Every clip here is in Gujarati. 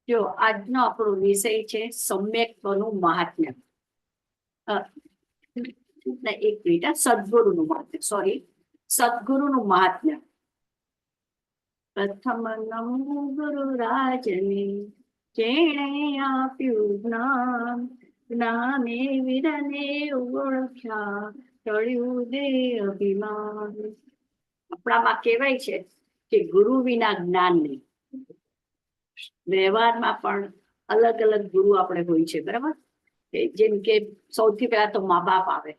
જો આજનો આપણો વિષય છે સમ્યક્ત્વનું મહાત્મ્ય. એક મિનિટ, સદગુરુનું મહાત્મ્ય, સોરી, સદગુરુનું મહાત્મ્ય. પ્રથમ નમો ગુરુ રાજને જેણે આપ્યું જ્ઞાન, જ્ઞાને વિરને ઓળખ્યા ટળ્યું દે અભિમાન. આપણામાં કહેવાય છે કે ગુરુ વિના જ્ઞાન નહીં. વ્યવહારમાં પણ અલગ અલગ ગુરુ આપણે હોય છે, બરાબર? જેમ કે સૌથી પહેલા તો મા બાપ આવે,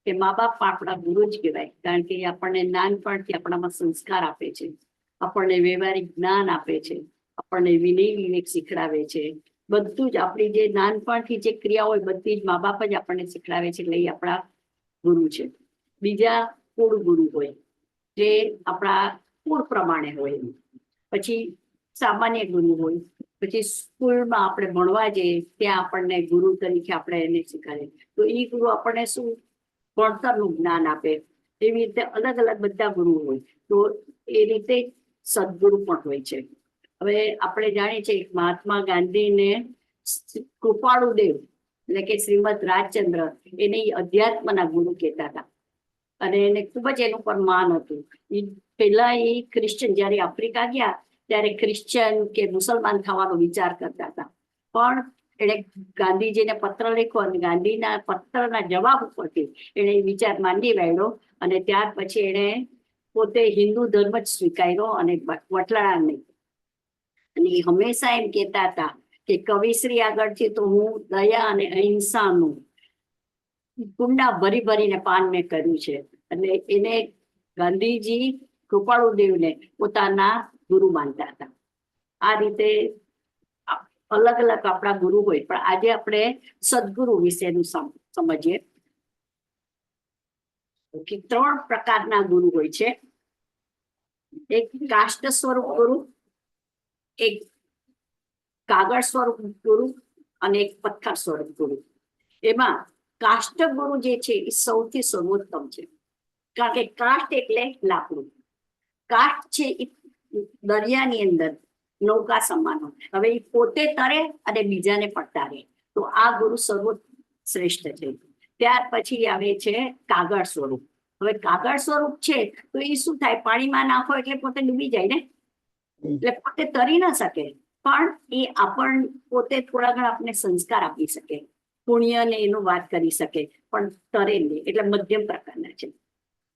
કે મા બાપ પણ આપણા ગુરુ જ કહેવાય, કારણ કે આપણને નાનપણથી આપણામાં સંસ્કાર આપે છે, આપણને વ્યવહારિક જ્ઞાન આપે છે, આપણને વિનય વિવેક શીખડાવે છે. બધું જ આપણી જે નાનપણથી જે ક્રિયા હોય બધી જ મા બાપ જ આપણને શીખડાવે છે, એટલે એ આપણા ગુરુ છે. બીજા કુળ ગુરુ હોય, જે આપણા કુળ પ્રમાણે હોય. પછી સામાન્ય ગુરુ હોય, પછી સ્કૂલમાં આપણે ભણવા જઈએ ત્યાં આપણને ગુરુ તરીકે આપણે એને શીખવાડે, તો એ ગુરુ આપણને શું ભણતરનું જ્ઞાન આપે. એવી રીતે અલગ અલગ બધા ગુરુ હોય, તો એ રીતે સદગુરુ પણ હોય છે. હવે આપણે જાણીએ છીએ મહાત્મા ગાંધીને કૃપાળુ દેવ એટલે કે શ્રીમદ રાજચંદ્ર એને અધ્યાત્મના ગુરુ કહેતા હતા, અને એને ખૂબ જ એનું પર માન હતું. પહેલા એ ક્રિશ્ચન, જયારે આફ્રિકા ગયા ત્યારે ક્રિશ્ચન કે મુસલમાન થવાનો વિચાર કરતા હતા, પણ એને ગાંધીજીને પત્ર લખ્યો અને ગાંધીના પત્રના જવાબ ઉપરથી એને વિચાર માંડી વાળ્યો, અને ત્યાર પછી એને પોતે હિન્દુ ધર્મ જ સ્વીકાર્યો અને વટલાણા નહીં. અને એ હંમેશા એમ કહેતા હતા કે કવિશ્રી આગળથી તો હું દયા અને અહિંસાનું કુંડા ભરી ભરીને પાન મેં કર્યું છે. એટલે એને ગાંધીજી કૃપાળુ દેવને પોતાના ગુરુ માનતા હતા. આ રીતે અલગ અલગ આપણા ગુરુ હોય, પણ આજે આપણે સદગુરુ વિશેનું સમજીએ. કે 3 પ્રકારના ગુરુ હોય છે. એક કાષ્ટ સ્વરૂપ ગુરુ, એક કાગળ સ્વરૂપ ગુરુ અને એક પથ્થર સ્વરૂપ ગુરુ. એમાં કાષ્ટ ગુરુ જે છે એ સૌથી સર્વોત્તમ છે, કારણ કે કાષ્ટ એટલે લાકડું. કાષ્ટ છે એ દરિયાની અંદર નૌકા સમાન હોય. હવે એ પોતે તરે અને બીજાને પણ તારે, તો આ ગુરુ સર્વશ્રેષ્ઠ છે. ત્યાર પછી આવે છે કાગળ સ્વરૂપ. હવે કાગળ સ્વરૂપ છે તો એ શું થાય, પાણીમાં નાખો એટલે પોતે ડૂબી જાય ને, એટલે પોતે તરી ના શકે, પણ એ આપણ પોતે થોડા ઘણા આપણે સંસ્કાર આપી શકે, પુણ્ય ને એનું વાત કરી શકે, પણ તરે નહીં, એટલે મધ્યમ પ્રકારના છે.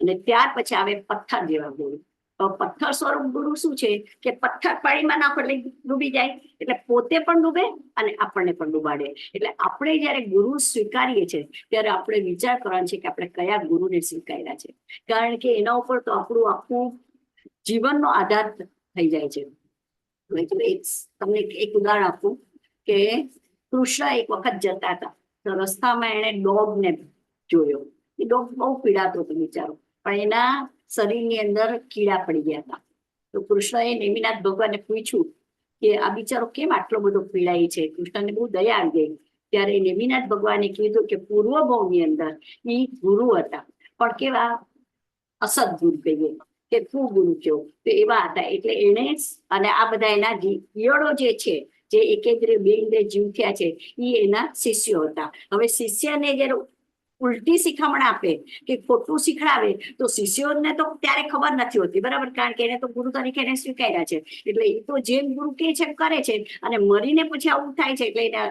અને ત્યાર પછી આવે પથ્થર જેવા ગુરુ. પથ્થર સ્વરૂપ ગુરુ શું છે કે પથ્થર પાણીમાં નાખો એટલે ડૂબી જાય, એટલે પોતે પણ ડૂબે અને આપણને પણ ડૂબાડે. એટલે આપણે જયારે ગુરુ સ્વીકારીએ છીએ ત્યારે આપણે વિચાર કરવાનો છે કે આપણે કયા ગુરુને સ્વીકાર્યા છે, કારણ કે એના ઉપર તો આપણું આખું જીવનનો આધાર થઈ જાય છે. તમને એક ઉદાહરણ આપું કે કૃષ્ણ એક વખત જતા હતા, તો રસ્તામાં એને ડોગને જોયો. એ ડોગ બહુ પીડાતો હતો બિચારો, પણ એના શરીરની અંદર કીડા પડી ગયા હતા. તો કૃષ્ણએ નેમિનાથ ભગવાનને પૂછ્યું કે આ બિચારો કેમ આટલો બધો પીડાય છે. કૃષ્ણને બહુ દયા આવી ગઈ. ત્યારે નેમિનાથ ભગવાને કીધું કે પૂર્વ ભાવની અંદર એ ગુરુ હતા, પણ કેવા અસદગુરુ કહીએ કે કુગુરુ કેવો, તો એવા હતા. એટલે એને અને આ બધા એના પિયળો જે છે, જે એકેન્દ્રે બે ઇન્દ્રિય જીવ થયા છે, એ એના શિષ્યો હતા. હવે શિષ્યને જયારે ઉલટી શિખામણ આપે કે ખોટું શીખડાવે તો શિષ્યોને તો ત્યારે ખબર નથી હોતી, બરાબર, કારણ કે એને તો ગુરુ તરીકે એને સ્વીકાર્યા છે. એટલે એ તો જેમ ગુરુ કે છે કરે છે, અને મરીને પછી આવું થાય છે. એટલે એના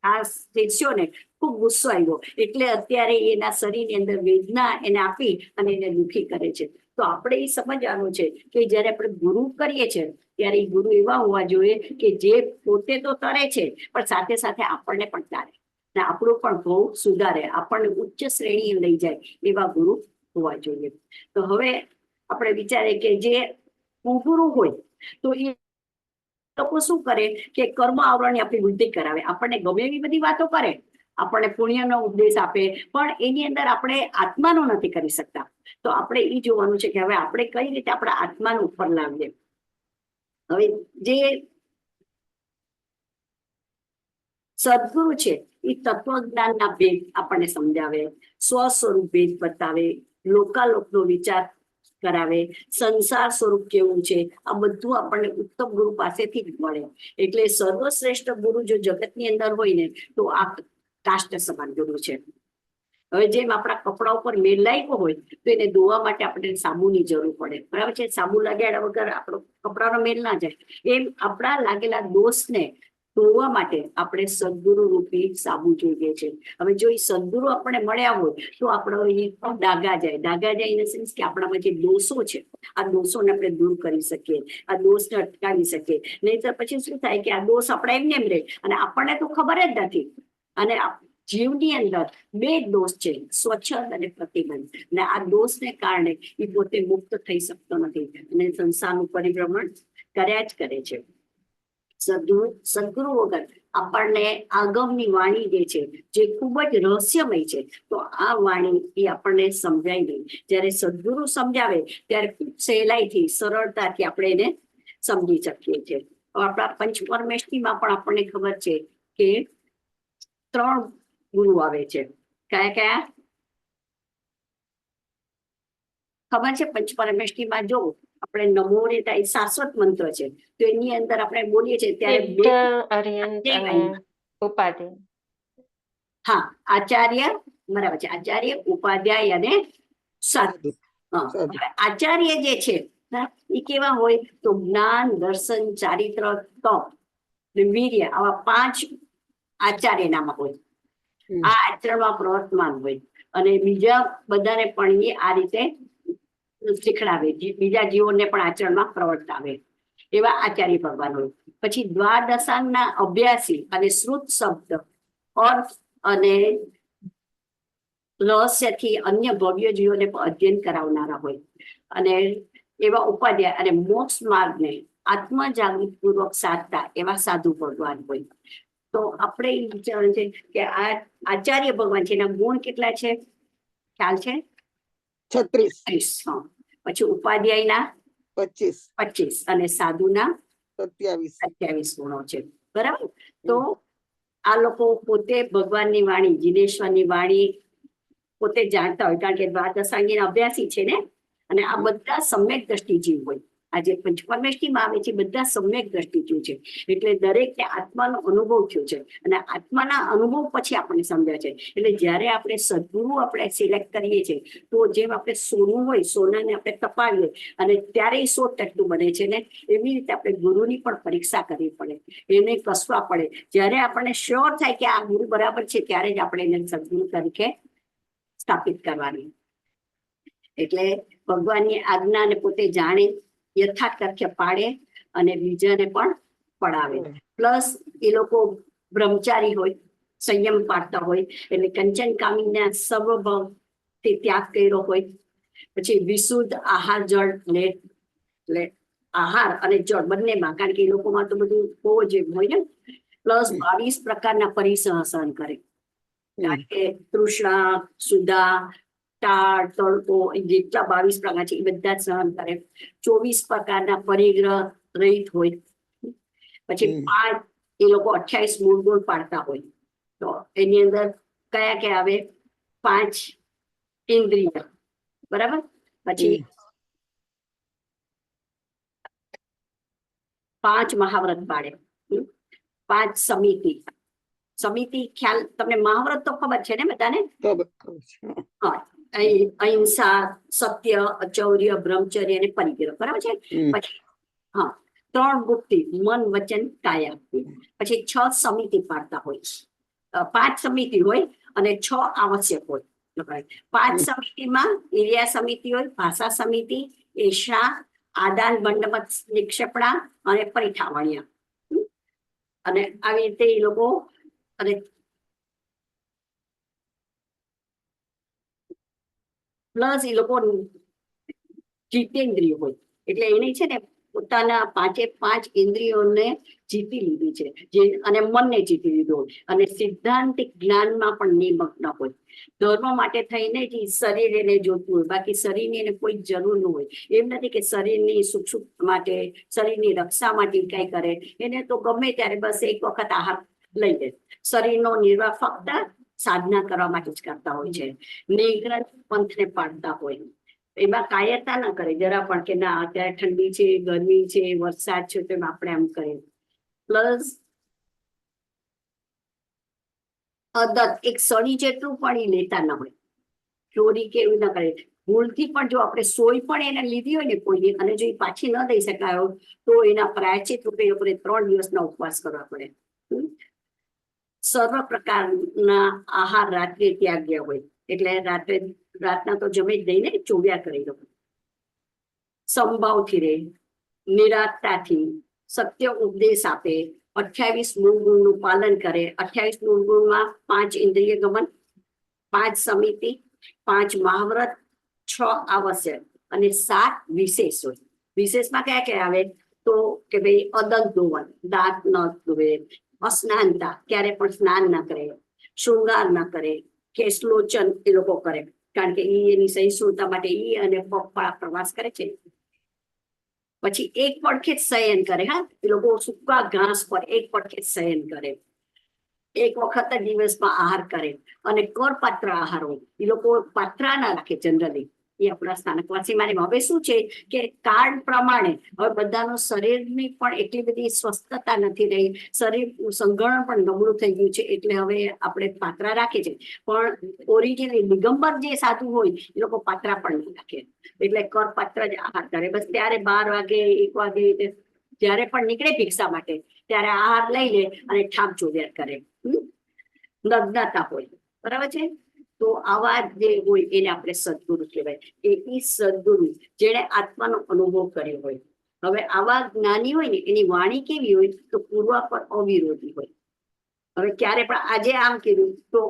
આ શિષ્યોને ખૂબ ગુસ્સો આવ્યો, એટલે અત્યારે એના શરીરની અંદર વેદના એને આપી અને એને દુઃખી કરે છે. તો આપણે એ સમજવાનું છે કે જયારે આપણે ગુરુ કરીએ છીએ ત્યારે એ ગુરુ એવા હોવા જોઈએ કે જે પોતે તો તરે છે પણ સાથે સાથે આપણને પણ તારે, ને આપણું પણ ભાવ સુધારે, આપણને ઉચ્ચ શ્રેણીએ લઈ જાય એવા ગુરુ હોવા જોઈએ. તો હવે આપણે વિચારીએ કે જે કુગુરુ હોય તો એ લોકો શું કરે કે કર્મ આવરણની આપણી વૃદ્ધિ કરાવે, આપણને ગમે એવી બધી વાતો કરે, આપણને પુણ્યનો ઉપદેશ આપે, પણ એની અંદર આપણે આત્માનો નથી કરી શકતા. તો આપણે એ જોવાનું છે કે હવે આપણે કઈ રીતે આપણા આત્માને ઉપર લાવીએ. હવે જે સદગુરુ છે એ તત્વજ્ઞાનના ભેદ આપણને સમજાવે, સ્વ સ્વરૂપ ભેદ બતાવે, લોકાલોકનો વિચાર કરાવે, સંસાર સ્વરૂપ કેવું છે, આ બધું આપણને ઉત્તમ ગુરુ પાસેથી જ મળે. એટલે સર્વશ્રેષ્ઠ ગુરુ જો જગતની અંદર હોય ને તો આ કાષ્ટ સમાન ગુરુ છે. હવે જેમ આપણા કપડા ઉપર મેલ લાગ્યો હોય તો એને ધોવા માટે આપણે સાબુની જરૂર પડે, બરાબર છે. સાબુ લગાડ્યા વગર આપણો કપડાનો મેલ ના જાય. એમ આપણા લાગેલા દોષને ધોવા માટે આપણે સદગુરુ રૂપી સાબુ જોઈએ છે. હવે જો એ સદગુરુ આપણે મળ્યા હોય તો આપણો એ ડાઘા જાય ઇન ધ સેન્સ કે આપણામાં જે દોષો છે આ દોષોને આપણે દૂર કરી શકીએ, આ દોષને અટકાવી શકીએ. નહીં તો પછી શું થાય કે આ દોષ આપણે એમને એમ રહે અને આપણને તો ખબર જ નથી. અને જીવની અંદર બે દોષ છે, સ્વચ્છંદ અને પ્રતિબંધ. અને આ દોષને કારણે એ પોતે મુક્ત થઈ શકતો નથી અને સંસારનું પરિભ્રમણ કર્યા જ કરે છે. સદગુરુ વગર આપણને આગમની વાણી જે છે જે ખૂબ જ રહસ્યમય છે, તો આ વાણી એ આપણને સમજાય નહીં. જ્યારે સદગુરુ સમજાવે ત્યારે ખૂબ સહેલાઈથી સરળતાથી આપણે એને સમજી શકીએ છીએ. આપણા પંચપરમેષ્ઠીમાં પણ આપણને ખબર છે કે 3 ગુરુ આવે છે. કયા કયા ખબર છે? પંચપરમેષ્ઠીમાં જો આપણે નમો રે થાય શાશ્વત મંત્ર છે, તો એની અંદર આપણે બોલીએ છીએ ત્યારે ઉપાધ્યાય. હા, આચાર્ય, બરાબર છે. આચાર્ય, ઉપાધ્યાય અને સાધુ. આચાર્ય જે છે એ કેવા હોય તો જ્ઞાન, દર્શન, ચારિત્ર, તપ, વીર્ય, આવા 5 આચાર્ય નામ હોય. આ આચરણમાં પ્રવર્તમાન હોય અને બીજા બધાને પણ એ આ રીતે શીખડાવે, બીજા જીવોને પણ આચરણમાં પ્રવર્તાવે, એવા આચાર્ય ભગવાન હોય. પછી દ્વાદશાંગના અભ્યાસી અને શ્રુત શબ્દ અર્થ અને રહસ્યથી અન્ય ભવ્ય જીવોને પણ અધ્યયન કરાવનારા હોય. અને એવા ઉપાધ્યાય અને મોક્ષ માર્ગને આત્મજાગૃત પૂર્વક સાધતા એવા સાધુ ભગવાન હોય. તો આપણે એ વિચારવાનું છે કે આ આચાર્ય ભગવાન છે, એના ગુણ કેટલા છે ખ્યાલ છે? 36. પછી ઉપાધ્યાયના 25 અને સાધુના 27 ગુણો છે, બરાબર. તો આ લોકો પોતે ભગવાનની વાણી, જીનેશ્વરની વાણી પોતે જાણતા હોય, કારણ કે દ્વાદશાંગીના અભ્યાસી છે ને. અને આ બધા સમ્યક દ્રષ્ટિ જીવ હોય. આ જે પંચપરમેષ્ઠીમાં આવે છે બધા સમ્યક દ્રષ્ટિ જીવ છે. એટલે દરેકને આત્માનો અનુભવ થયો છે અને આત્માના અનુભવ પછી આપણને સમજાય છે. એટલે જ્યારે આપણે સદગુરુ આપણે સિલેક્ટ કરીએ છીએ તો જેમ આપણે સોનું હોય, સોનાને આપણે તપાવીએ અને ત્યારે એ 100% બને છે ને, એવી રીતે આપણે ગુરુની પણ પરીક્ષા કરવી પડે, એને કસવા પડે. જ્યારે આપણને શ્યોર થાય કે આ ગુરુ બરાબર છે ત્યારે જ આપણે એને સદગુરુ તરીકે સ્થાપિત કરવાની. એટલે ભગવાનની આજ્ઞાને પોતે જાણે, યથાર્થ તથ્ય પાડે અને બીજાને પણ પડાવે. પ્લસ એ લોકો બ્રહ્મચારી હોય, સંયમ પાડતા હોય, એટલે કંચન કામીના સર્વભાવથી ત્યાગ કર્યો હોય. પછી વિશુદ્ધ આહાર જળ લે, આહાર અને જળ બંનેમાં, કારણ કે એ લોકોમાં તો બધું બહુ જ હોય ને. પ્લસ 22 પ્રકારના પરિસહન કરે, કારણ કે તૃષ્ણા, સુધા, ટાળ, તડકો, જેટલા 22 પ્રકાર છે એ બધા જ સહન કરે. 24 પ્રકારના પરિગ્રહ રહિત હોય. પછી 5 એ લોકો 28 મૂળ ગુણ પાડતા હોય. તો એની અંદર કયા કયા આવે? 5 ઇન્દ્રિય, બરાબર. પછી 5 મહાવ્રત પાડે, 5 સમિતિ ખ્યાલ તમને? મહાવ્રત તો ખબર છે ને બધાને? હા, અહિંસા, સત્ય, અચૌર્ય, બ્રહ્મચર્ય અને પરિગ્રહ, બરાબર છે. પછી 3 ગુપ્તિ, મન, વચન, કાયા. પછી 6 સમિતિ પાડતા હોય, 5 સમિતિ હોય અને 6 આવશ્યક હોય. 5 સમિતિમાં ઇરિયા સમિતિ હોય, ભાષા સમિતિ, એશા, આદાન બંડમત નિક્ષેપણા અને પરિઠાવણ્ય. અને આવી રીતે એ લોકો અને પ્લસ એ લોકો જીતેન્દ્રિય હોય, એટલે એને છે ને પોતાના 5 ઇન્દ્રિયોને જીતી લીધી છે, જે અને મનને જીતી લીધું હોય અને સિદ્ધાંતિક જ્ઞાનમાં પણ નિમગ્ન હોય. ધર્મ માટે થઈને જ શરીર એને જોતું હોય, બાકી શરીરની એને કોઈ જરૂર ન હોય. એમ નથી કે શરીરની સુખ માટે, શરીરની રક્ષા માટે કઈ કરે, એને તો ગમે ત્યારે બસ એક વખત આહાર લઈ લે. શરીરનો નિર્વાહ ફક્ત સાધના કરવા માટે જ કરતા હોય છે. નિગ્રહ પંથને પાડતા હોય, એમાં કાયરતા ના કરે જરા પણ કે ના અત્યારે ઠંડી છે, ગરમી છે, વરસાદ છે, તો એમાં આપણે આમ કરીએ. પ્લસ અદત એક સળી જેટલું પણ એ લેતા ન હોય, ચોરી કે એવું ના કરે. ભૂલથી પણ જો આપણે સોય પણ એને લીધી હોય ને કોઈ અને જો એ પાછી ન દઈ શકાય તો એના પ્રાયશ્ચિત રૂપે એ લોકોને 3 દિવસના ઉપવાસ કરવા પડે. સર્વ પ્રકારના આહાર રાત્રે ત્યાગ્યા હોય, એટલે રાતના તો જમે જ દઈને ચોવ્યા કરી દો. સંભાવથી રહે, નિરાંતતાથી, સત્ય ઉપદેશ આપે, 28 મૂળ ગુણનું પાલન કરે. 28 મૂળ ગુણમાં 5 ઇન્દ્રિય ગમન, 5 સમિતિ, 5 મહાવ્રત, 6 આવશ્યક અને 7 વિશેષ હોય. વિશેષમાં કયા કયા આવે તો કે ભાઈ અદંત ધોવન, દાંત ન ધોવે, અસ્નાનતા ક્યારે પણ સ્નાન ના કરે, શૃંગાર ના કરે, કેશલોચન એ લોકો કરે કારણ કે એની સહિષ્ણુતા માટે અને પગપાળા પ્રવાસ કરે છે. પછી એક પડખે જ શયન કરે. હા, એ લોકો સૂકા ઘાસ પર એક પડખે જ શયન કરે. એક વખત જ દિવસમાં આહાર કરે અને કરપાત્ર આહાર હોય. એ લોકો પાત્રા ના રાખે જનરલી, એ આપણા સ્થાનકવાસીમાં. હવે શું છે કે કાળ પ્રમાણે હવે બધાનું શરીરની પણ એટલી બધી સ્વસ્થતા નથી રહી, શરીર સંગઠન પણ નબળું થઈ ગયું છે, એટલે હવે આપણે પાત્રા રાખીએ છીએ. પણ ઓરિજિનલી દિગંબર જે સાધુ હોય એ લોકો પાત્રા પણ નહીં રાખે, એટલે કરપાત્ર જ આહાર કરે. બસ ત્યારે 12 વાગે 1 વાગે જ્યારે પણ નીકળે ભિક્ષા માટે ત્યારે આહાર લઈ લે અને ઠામ ચોવ્યાર કરે. નગ્નતા હોય, બરાબર છે. તો આવા જે હોય એને આપણે સદગુરુ કહેવાય. એ સદગુરુ જેણે આત્માનો અનુભવ કર્યો હોય. હવે આવા જ્ઞાની હોય ને એની વાણી કેવી હોય તો પૂર્વા પર અવિરોધી હોય. હવે ક્યારે પણ આજે આમ કીધું તો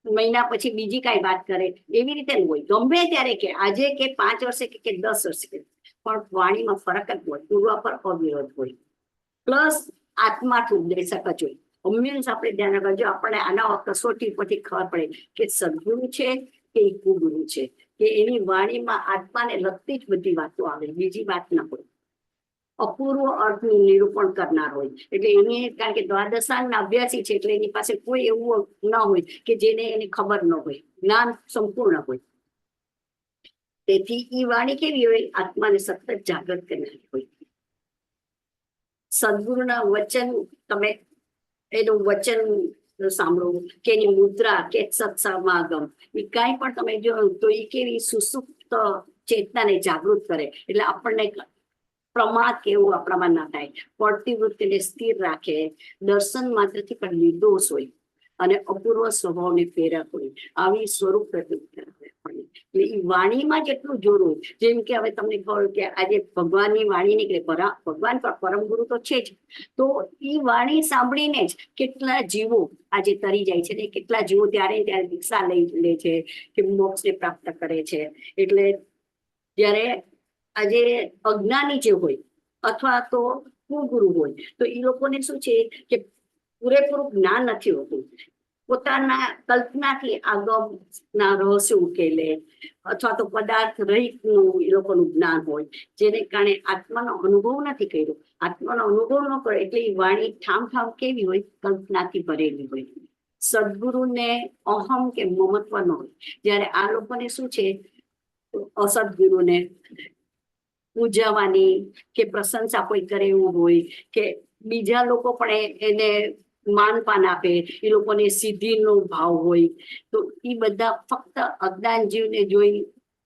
મહિના પછી બીજી કાંઈ વાત કરે એવી રીતે હોય. ગમે ત્યારે કે આજે કે 5 વર્ષે કે 10 વર્ષે કે, પણ વાણીમાં ફરક જ હોય, પૂર્વા પર અવિરોધ હોય. પ્લસ આત્માથી ઉપદેશક જ હોય. હંમેશા આપણે ધ્યાન રાખજો, આપણને આના કસોટી પરથી ખબર પડે કે સદગુરુ છે કે એ કુગુરુ છે, કે એની વાણીમાં આત્માને લગતી જ બધી વાતો આવે, બીજી વાત ના હોય. અપૂર્વ અર્થનું નિરૂપણ કરનાર હોય, એટલે એને કારણ કે દ્વાદશાંગના અભ્યાસી છે એટલે એની પાસે કોઈ એવું ના હોય કે જેને એની ખબર ન હોય, જ્ઞાન સંપૂર્ણ હોય. તેથી એ વાણી કેવી હોય, આત્માને સતત જાગૃત કરનારી હોય. સદગુરુના વચન તમે એનું વચન સાંભળો કે એની મુદ્રા કે સત્સમાગમ, એ કાંઈ પણ તમે જો તો એ કેવી સુસુપ્ત ચેતનાને જાગૃત કરે, એટલે આપણને પ્રમાદ કેવું આપણામાં ના થાય. પડતી વૃત્તિને સ્થિર રાખે, દર્શન માત્રથી પણ નિર્દોષ હોય અને અપૂર્વ સ્વભાવને પ્રેરક હોય. આવી સ્વરૂપ પ્રતિક્રિયા એટલે એ વાણીમાં જેટલું જોર હોય. જેમ કે હવે તમને કહ્યું કે આજે ભગવાનની વાણી નીકળે, ભગવાન પર પરમ ગુરુ તો છે જ, તો એ વાણી સાંભળીને જ કેટલા જીવો આજે તરી જાય છે ને કેટલા જીવો ત્યારે દીક્ષા લઈ લે છે કે મોક્ષને પ્રાપ્ત કરે છે. એટલે જ્યારે આજે અજ્ઞાની જે હોય અથવા તો કુગુરુ હોય તો એ લોકોને શું છે કે પૂરેપૂરું જ્ઞાન નથી હોતું. પોતાના કલ્પનાથી આગમના રહસ્ય ઉકેલે અથવા તો પદાર્થ રહિતનું એ લોકોનું જ્ઞાન હોય, જેને કારણે આત્માનો અનુભવ નથી કર્યો. આત્માનો અનુભવ ન કરે એટલે એ વાણી ઠામ કેવી હોય, કલ્પનાથી ભરેલી હોય. સદગુરુને અહમ કે મમત્વ ન હોય. જ્યારે આ લોકોને શું છે, અસદગુરુને પૂજાવાની કે પ્રશંસા કોઈ કરે એવું હોય કે બીજા લોકો પણ એને માનપાન આપે, એ લોકોને સિદ્ધિનો ભાવ હોય, તો એ બધા ફક્ત અજ્ઞાન જીવને જોઈ.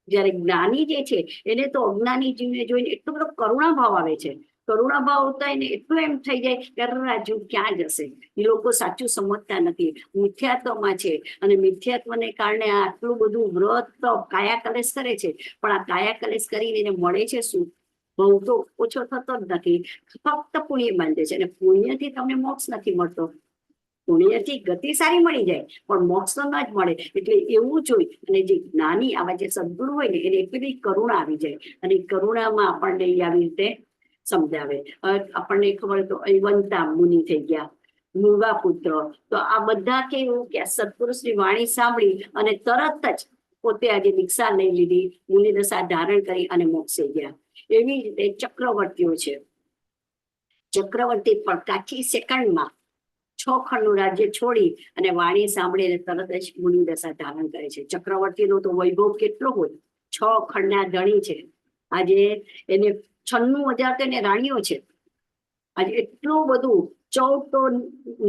જ્યારે જ્ઞાની જે છે એને તો અજ્ઞાની જીવને જોઈને એટલો બધો કરુણા ભાવ આવે છે. કરુણા ભાવ આવતા એને એટલું એમ થઈ જાય કે રાજુ ક્યાં જશે. એ લોકો સાચું સમજતા નથી, મિથ્યાત્વમાં છે અને મિથ્યાત્વને કારણે આટલું બધું વ્રત કાયા કલેશ કરે છે. પણ આ કાયા કલેશ કરીને એને મળે છે શું? બહુ તો ઓછો થતો જ નથી, ફક્ત પુણ્ય બાંધે છે અને પુણ્યથી તમને મોક્ષ નથી મળતો. પુણ્યથી ગતિ સારી મળી જાય પણ મોક્ષ તો ના જ મળે. એટલે એવું જોઈ અને જે જ્ઞાની આવા જે સદગુરુ હોય ને એને એટલી બધી કરુણા આવી જાય અને કરુણામાં આપણને આવી રીતે સમજાવે. આપણને ખબર તો અયવંતા મુનિ થઈ ગયા, મુગા પુત્ર, તો આ બધા કેવું કે સત્પુરુષની વાણી સાંભળી અને તરત જ પોતે આજે દીક્ષા લઈ લીધી, મુનિ દશા ધારણ કરી અને મોક્ષે ગયા. એવી રીતે ચક્રવર્તીઓ છે. ચક્રવર્તી પણ કાચી સેકન્ડમાં 6 ખંડનું રાજ્ય છોડી અને વાણી સાંભળીને તરત જ મુનિ દશા ધારણ કરે છે. ચક્રવર્તીનો તો વૈભવ કેટલો હોય, ખંડના ધણી છે. આજે એને 96,000 તો એને રાણીઓ છે. આજે એટલું બધું 14 તો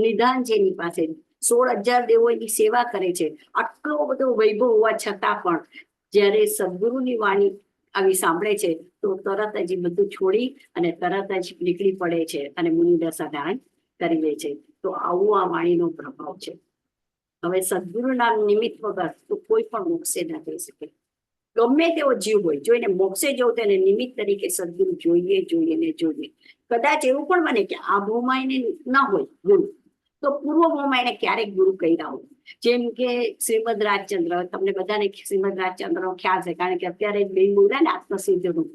નિધાન છે એની પાસે, 16,000 દેવો એની સેવા કરે છે. આટલો બધો વૈભવ હોવા છતાં પણ જ્યારે સદગુરુની વાણી આવી સાંભળે છે તો તરત જ એ બધું છોડી અને તરત જ નીકળી પડે છે અને મુનિ દશા ધારણ કરી લે છે. તો આવું આ વાણીનો પ્રભાવ છે. હવે સદગુરુના નિમિત્ત વગર તો કોઈ પણ મોક્ષે ના થઈ શકે. ગમે તેવો જીવ હોય, જો એને મોક્ષે જવું તો એને નિમિત્ત તરીકે સદગુરુ જોઈએ જોઈએ ને જોઈએ. કદાચ એવું પણ બને કે આ ભાવમાં એને ના હોય ગુરુ, તો પૂર્વ ભાવમાં એને ક્યારેક ગુરુ કર્યા હોય. જેમ કે શ્રીમદ રાજચંદ્ર, તમને બધાને શ્રીમદ રાજચંદ્ર નો ખ્યાલ છે, કારણ કે અત્યારે બે બોલ્યા ને આત્મસિદ્ધનું,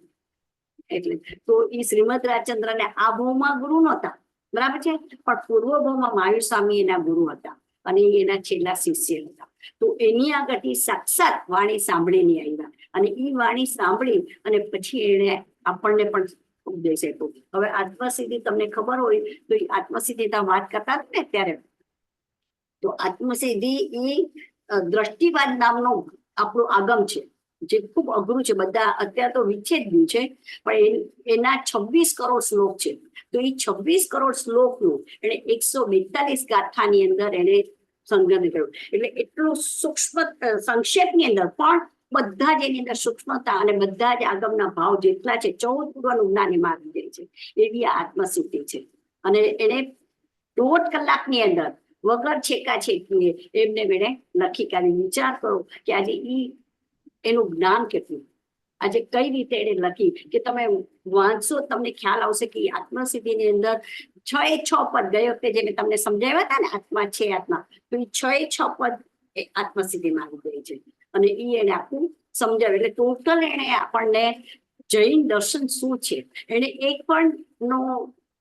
એટલે તો એ શ્રીમદ રાજચંદ્ર ને આ ભાવમાં ગુરુ નહોતા, બરાબર છે, પણ પૂર્વ ભાવમાં મહાવીર સ્વામી એના ગુરુ હતા અને એના છેલ્લા શિષ્ય હતા. તો એની આગળથી સાક્ષાત વાણી સાંભળીને આવ્યા અને એ વાણી સાંભળી અને પછી એને આપણને પણ ઉપદેશ આપ્યો. હવે આત્મસિદ્ધિ તમને ખબર હોય તો એ આત્મસિદ્ધિ વાત કરતા હતા ને ત્યારે, તો આત્મસિદ્ધિ એ દ્રષ્ટિવાદ નામનો આપણું આગમ છે, જે ખૂબ અઘરું છે. બધા અત્યારે તો વિચ્છેદ ગયું છે, પણ એના 26 કરોડ શ્લોક છે. તો એ 26 કરોડ શ્લોકનું એને 142 ગાથાની અંદર એને સંગ્રહ કર્યું. એટલે એટલું સૂક્ષ્મ સંક્ષેપની અંદર પણ બધા જ એની અંદર સૂક્ષ્મતા અને બધા જ આગમના ભાવ જેટલા છે, 14 પૂર્વનું જ્ઞાન એમાં આવી જાય છે. એવી આત્મસિદ્ધિ છે. અને એને 1.5 કલાકની અંદર વગર છેકા છેકીએ એમને મેળે લખી કાઢી. વિચાર કરો કે આજે એનું જ્ઞાન કેટલું, આજે કઈ રીતે એને લખી કે તમે વાંચશો તમને ખ્યાલ આવશે કે આત્મસિદ્ધિની અંદર 6 પદ ગઈ વખતે જે મેં તમને સમજાવ્યા હતા ને, આત્મા છે આત્મા, તો એ 6 પદ આત્મસિદ્ધિમાં આવી ગઈ છે. અને એ એને આખું સમજાવે. એટલે ટોટલ એને આપણને જૈન દર્શન શું છે એને એક પણ નો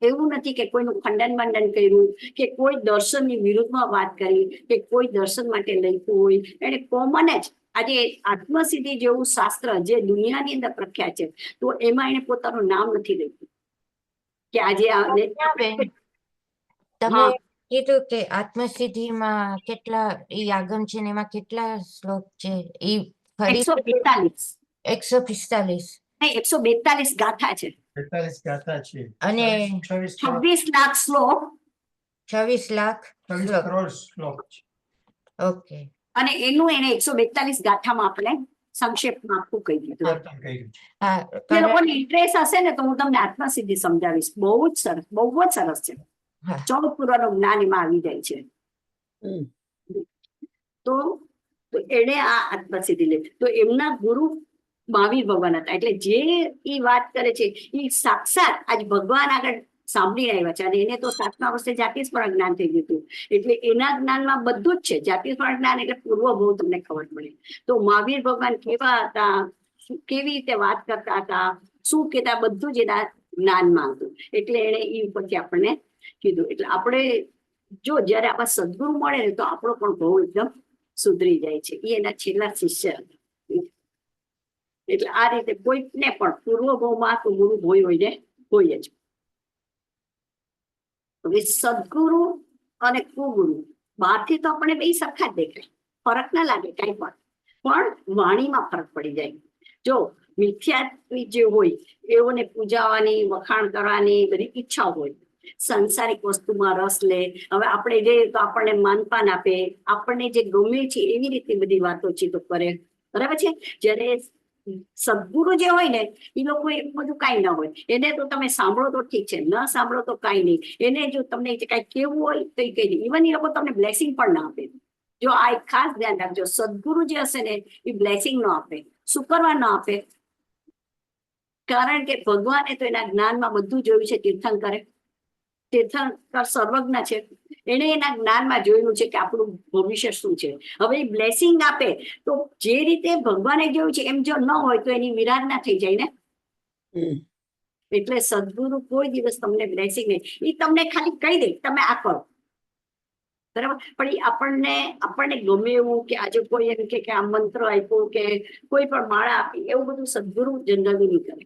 એવું નથી કે કોઈનું ખંડન મંડન કર્યું કે કોઈ દર્શનની વિરુદ્ધમાં વાત કરી કે કોઈ દર્શન માટે લખ્યું હોય. એને કોમન જ આજે આત્મસિદ્ધિ જેવું શાસ્ત્ર જે દુનિયાની અંદર પ્રખ્યાત છે, તો એમાં એને પોતાનું નામ નથી લખ્યું કે આજે તમે કીધું કે આત્મસિદ્ધિમાં કેટલા ઈ આગમ છે ને એમાં કેટલા શ્લોક છે? ઈ ફરી 142 145 ગાથા છે 42 ગાથા છે અને 26 લાખ શ્લોક 26 લાખ 26 કરોડ શ્લોક છે. ઓકે. અને એનું એને 142 ગાથામાં આપણે સંક્ષેપમાં આખું કહી દીધું. અર્પણ કર્યું છે. હા, જે લોકોને ઇન્ટરેસ્ટ હશે ને તો હું તમને આત્મસિદ્ધિ સમજાવીશ. બહુ જ સરસ છે. હા. 14 પૂર્વનું જ્ઞાન એમાં આવી જાય છે. તો એને આ આત્મસિદ્ધિ લે. તો એમના ગુરુ મહાવીર ભગવાન હતા. એટલે જે એ વાત કરે છે એ સાક્ષાત આજ ભગવાન આગળ સાંભળી આવ્યા છે. અને એને તો 7મા વર્ષે જાતિસ્મરણ જ્ઞાન થઈ ગયું હતું. એટલે એના જ્ઞાનમાં બધું જ છે. જાતિસ્મરણ જ્ઞાન એટલે પૂર્વ ભાવ તમને ખબર પડે. તો મહાવીર ભગવાન કેવા હતા, કેવી રીતે વાત કરતા હતા, શું કહેતા, બધું જ એના જ્ઞાનમાં હતું. એટલે એને એ ઉપરથી આપણને કીધું. એટલે આપણે જો જયારે આપણા સદગુરુ મળે ને તો આપણો પણ ભાવ એકદમ સુધરી જાય છે. એ એના છેલ્લા શિષ્ય હતા. એટલે આ રીતે કોઈને પણ પૂર્વ ભાવમાં તો ગુરુ હોય જ. હવે સદગુરુ અને કુગુરુ બહારથી તો આપણે બે સરખા જ દેખાય, ફરક ના લાગે કઈ પણ વાણીમાં ફરક પડી જાય. જો મિથ્યાત્વી જે હોય એઓને પૂજાવાની, વખાણ કરવાની બધી ઈચ્છા હોય, સંસારિક વસ્તુમાં રસ લે. હવે આપણે જઈએ તો આપણને માનપાન આપે, આપણને જે ગમે છે એવી રીતે બધી વાતોચીતો કરે, બરાબર છે. જ્યારે સદગુરુ જે હોય ને એ લોકો એ બધું કાંઈ ના હોય. એને તો તમે સાંભળો તો ઠીક છે, ન સાંભળો તો કાંઈ નહીં. એને જો તમને કાંઈ કેવું હોય તો એ કહી દે. ઇવન એ લોકો તમને બ્લેસિંગ પણ ના આપે. જો આ એક ખાસ ધ્યાન રાખજો, સદગુરુ જે હશે ને એ બ્લેસિંગ ન આપે, શુકરવાર ન આપે. કારણ કે ભગવાને તો એના જ્ઞાનમાં બધું જોયું છે. તીર્થંકર સર્વજ્ઞ છે. એને એના જ્ઞાનમાં જોયેલું છે કે આપણું ભવિષ્ય શું છે. હવે એ બ્લેસિંગ આપે તો જે રીતે ભગવાને જોયું છે એમ જો ન હોય તો એની વિરાધના થઈ જાય ને. એટલે સદગુરુ કોઈ દિવસ તમને બ્લેસિંગ નહીં, એ તમને ખાલી કહી દે તમે આ કરો, બરાબર. પણ એ આપણને ગમે એવું કે આજે કોઈ એમ કે આ મંત્ર આપ્યો કે કોઈ પણ માળા આપી, એવું બધું સદગુરુ જનરલી નહીં કરે.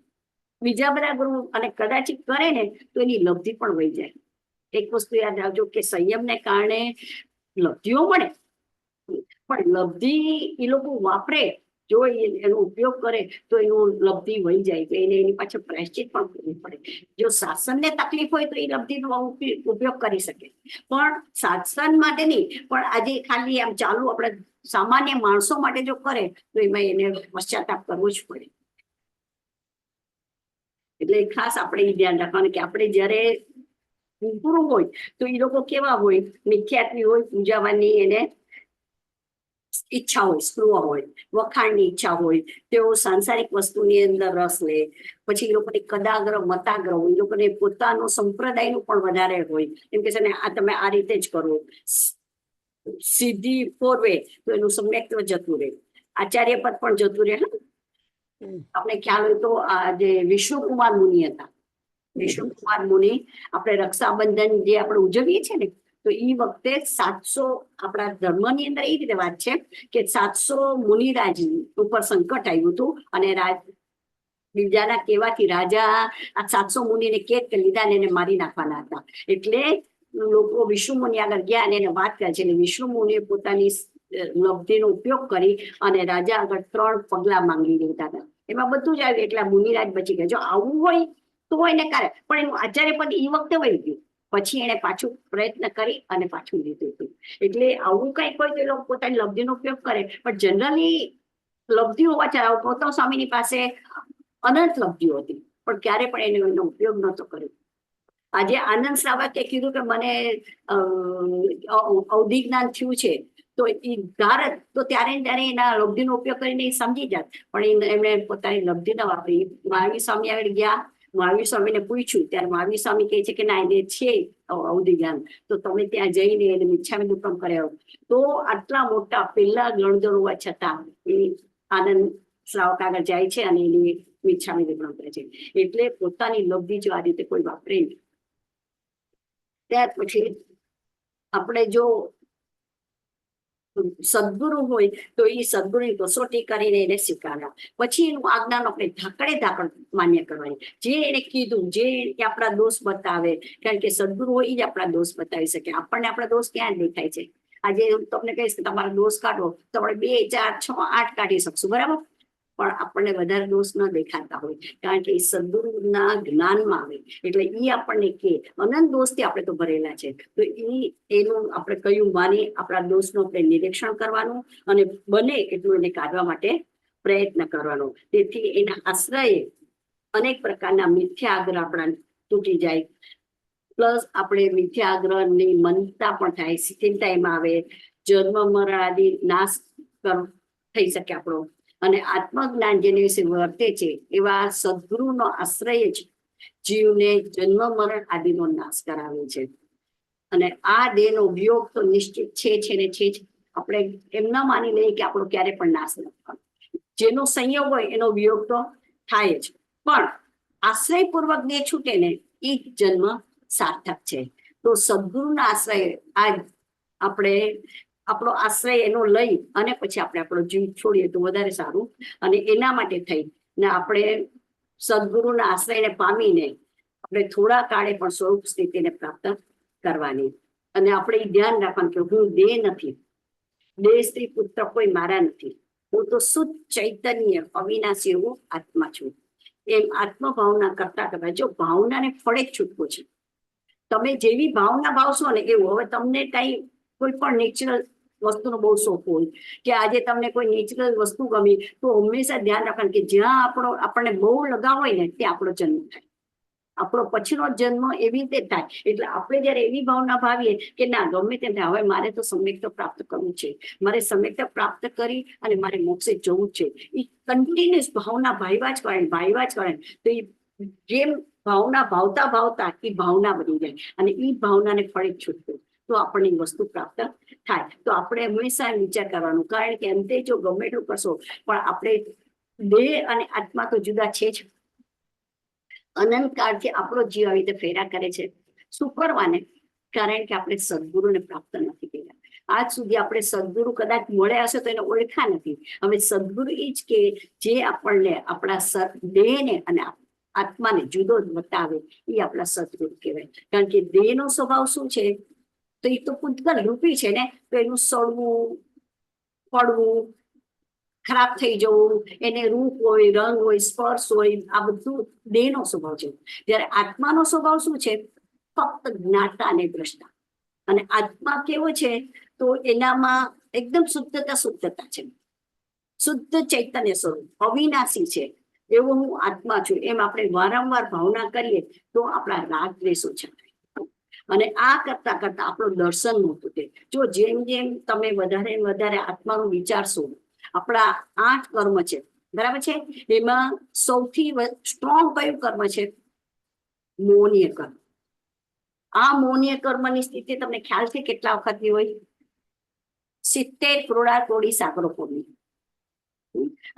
બીજા બધા ગુરુ અને કદાચ કરે ને તો એની લબ્ધિ પણ વહી જાય. એક વસ્તુ યાદ રાખજો કે સંયમને કારણે લબ્ધિઓ મળે, પણ લબ્ધિ એ લોકો વાપરે જો એનો ઉપયોગ કરે તો એનું લબ્ધિ વહી જાય તો એને એની પાછળ પ્રાયશ્ચિત પણ કરવું પડે. જો શાસનને તકલીફ હોય તો એ લબ્ધિનો ઉપયોગ કરી શકે, પણ શાસન માટે નહીં, પણ આજે ખાલી આમ ચાલુ આપણે સામાન્ય માણસો માટે જો કરે તો એમાં એને પશ્ચાતાપ કરવો જ પડે. એટલે ખાસ આપણે એ ધ્યાન રાખવાનું કે આપણે જ્યારે પૂરું હોય તો એ લોકો કેવા હોય, મિથ્યાત્વી હોય, પૂજાવાની એને ઈચ્છા હોય, સ્પૃહ હોય, વખાણની ઈચ્છા હોય, તેઓ સાંસારિક વસ્તુની અંદર રસ લે, પછી એ લોકોને કદાગ્રહ મતાગ્રહ હોય, એ લોકોને પોતાનો સંપ્રદાયનું પણ વધારે હોય, એમ કે છે ને આ તમે આ રીતે જ કરો, સીધી ફોરવે તો એનું સમ્યક્ત્વ જતું રહે, આચાર્ય પદ પણ જતું રહે. આપણે ખ્યાલ હોય તો આ જે વિષ્ણુકુમાર મુનિ હતા, વિષ્ણુકુમાર મુનિ આપણે રક્ષાબંધન જે આપણે ઉજવીએ છીએ ને, તો એ વખતે 700 આપણા ધર્મની અંદર એ રીતે વાત છે કે 700 મુનિરાજ ઉપર સંકટ આવ્યું હતું અને બીજાના કહેવાથી રાજા આ 700 મુનિને કેદ કરી લીધા અને એને મારી નાખવાના હતા. એટલે લોકો વિષ્ણુ મુનિ આગળ ગયા અને એને વાત કરે છે. એટલે વિષ્ણુ મુનિએ પોતાની લબ્ધિનો ઉપયોગ કરી અને રાજા આગળ 3 પગલા માંગી લીધા હતા. એમાં બધું જ આવ્યું એટલે મુનિરાજ બચી ગયા. જો આવું હોય તો એને કરે, પણ એનું આચાર્ય પદ એ વખતે વહી ગયું, પછી એને પાછું પ્રયત્ન કરી અને પાછું લીધું હતું. એટલે આવું કંઈક હોય તો એ લોકો પોતાની લબ્ધિનો ઉપયોગ કરે, પણ જનરલી લબ્ધિ હોવા છતાં ગૌતમ સ્વામીની પાસે અનંત લબ્ધિઓ હતી, પણ ક્યારે પણ એનો ઉપયોગ નહોતો કર્યો. આજે આનંદ શ્રાવકે કીધું કે મને અવધિ જ્ઞાન થયું છે, તો એ ધારત તો ત્યારે એના લબ્ધિનો ઉપયોગ કરીને એ સમજી જાત, પણ એમણે પોતાની લબ્ધિ ન વાપરી. મહાવીર સ્વામી આગળ ગયા, મહાવીર સ્વામીને પૂછ્યું ત્યારે મહાવીર સ્વામી કહે છે કે ના એને છે અવધિ જ્ઞાન, તો તમે ત્યાં જઈને એને મિચ્છામી દુક્કડમ કર્યો. તો આટલા મોટા પેલા ગણધર હોવા છતાં એ આનંદ શ્રાવક આગળ જાય છે અને એની મિચ્છામી દુક્કડમ કરે છે. એટલે પોતાની લબ્ધિ જો આ રીતે કોઈ વાપરે નહીં. ત્યાર પછી આપણે જો સદગુરુ હોય તો એ સદગુરુની કસોટી કરીને એને સ્વીકારવા, પછી એનું આજ્ઞાનો આપણે ધાકડે માન્ય કરવાની. જે એને કીધું, જે આપણા દોષ બતાવે, કારણ કે સદગુરુ હોય એ જ આપણા દોષ બતાવી શકે. આપણને આપણા દોષ ક્યાં દેખાય છે? આજે તમને કહીશ કે તમારા દોષ કાઢો તો આપણે 2, 4, 6, 8 કાઢી શકશું, બરાબર, પણ આપણને વધારે દોષ ન દેખાતા હોય, કારણ કે એ સદગુરુના જ્ઞાનમાં આવે. એટલે એ આપણને કે અનંત દોષથી આપણે તો ભરેલા છે, તો એનું આપણે કયું માની આપણા દોષનું આપણે નિરીક્ષણ કરવાનું અને બને એટલું એને કાઢવા માટે પ્રયત્ન કરવાનો. તેથી એના આશ્રયે અનેક પ્રકારના મિથ્યા આગ્રહ આપણા તૂટી જાય, પ્લસ આપણે મિથ્યા આગ્રહની મનતા પણ થાય, સ્થિરતા એમાં આવે, જન્મ મરણ આદિ નાશ થઈ શકે આપણો. અને આત્મજ્ઞાન જેની વિશે વર્તે છે એવા સદગુરુનો આશ્રય જ જીવને જન્મ મરણ આદિનો નાશ કરાવે છે. અને આ દેહનો વિયોગ તો નિશ્ચિત છે ને છે જ. આપણે એમ ન માની લઈએ કે આપણો ક્યારે પણ નાશ ન થાય. જેનો સંયોગ હોય એનો વિયોગ તો થાય જ, પણ આશ્રયપૂર્વક દેહ છૂટે ને એ જન્મ સાર્થક છે. તો સદગુરુના આશ્રય આ આપણે આપણો આશ્રય એનો લઈ અને પછી આપણે આપણો જીવ છોડીએ તો વધારે સારું. અને એના માટે થઈ ને આપણે સદગુરુના આશ્રયને પામીને આપણે થોડા કાળે પણ સ્વરૂપ સ્થિતિને પ્રાપ્ત કરવાની. અને આપણે એ ધ્યાન રાખવાનું કે હું દેહ નથી, દેહ સ્ત્રી પુત્ર કોઈ મારા નથી, હું તો શુદ્ધ ચૈતન્ય અવિનાશી એવું આત્મા છું. એમ આત્મભાવના કરતા કરતા જો ભાવનાને ફળે જ છૂટકો છે. તમે જેવી ભાવના ભાવશો ને એવું. હવે તમને કઈ કોઈ પણ નેચરલ વસ્તુનો બહુ શોખ હોય કે આજે તમને કોઈ નેચરલ વસ્તુ ગમી, તો હંમેશા ધ્યાન રાખવાનું કે જ્યાં આપણને બહુ લગાવ હોય ને ત્યાં આપણો જન્મ થાય, આપણો પછીનો જન્મ એવી રીતે થાય. એટલે આપણે જયારે એવી ભાવના ભાવીએ કે ના ગમે તેમ થાય, હવે મારે તો સમ્યક્ત પ્રાપ્ત કરવું છે, મારે સમ્યક્ત પ્રાપ્ત કરી અને મારે મોક્ષે જવું છે, એ કન્ટિન્યુઅસ ભાવના ભાઈવા જ કરે. તો એ જેમ ભાવના ભાવતા ભાવતા એ ભાવના બની જાય અને એ ભાવનાને ફળે છૂટતું તો આપણને વસ્તુ પ્રાપ્ત થાય. તો આપણે હંમેશા વિચાર કરવાનું, કારણ કે અંતે જો ગમે એટલું કરશો પણ આપણે દેહ અને આત્મા તો જુદા છે જ. અનંત કાળથી આપણો જીવ આવી રીતે ફેરા કરે છે. શું કરવાને? કારણ કે આપણે સદગુરુને પ્રાપ્ત નથી કર્યા. આજ સુધી આપણે સદગુરુ કદાચ મળ્યા હશે તો એને ઓળખ્યા નથી. હવે સદગુરુ એ જ કે જે આપણને આપણા દેહને અને આત્માને જુદો બતાવે એ આપણા સદગુરુ કહેવાય. કારણ કે દેહનો સ્વભાવ શું છે? તો એ તો પૂતગલ રૂપી છે ને, તો એનું સડવું પડવું ખરાબ થઈ જવું, એને રૂપ હોય, રંગ હોય, સ્પર્શ હોય, આ બધું દેહનો સ્વભાવ છે. જ્યારે આત્માનો સ્વભાવ શું છે? ફક્ત જ્ઞાતા અને દ્રષ્ટા. અને આત્મા કેવો છે? તો એનામાં એકદમ શુદ્ધતા છે, શુદ્ધ ચૈતન્ય સ્વરૂપ, અવિનાશી છે. એવો હું આત્મા છું એમ આપણે વારંવાર ભાવના કરીએ તો આપણા રાગ દ્વેષ ઓછા થાય. અને આ કરતા કરતા આપણું દર્શન મોટું છે. જો જેમ જેમ તમે વધારે ને વધારે આત્માનું વિચારશો, આપણા 8 કર્મ છે, બરાબર છે, એમાં સૌથી સ્ટ્રોંગ કયું કર્મ છે? મૌનીય કર્મ. આ મૌનીય કર્મની સ્થિતિ તમને ખ્યાલ છે કેટલા વખતની હોય? 70 કરોડી સાગરોપમની.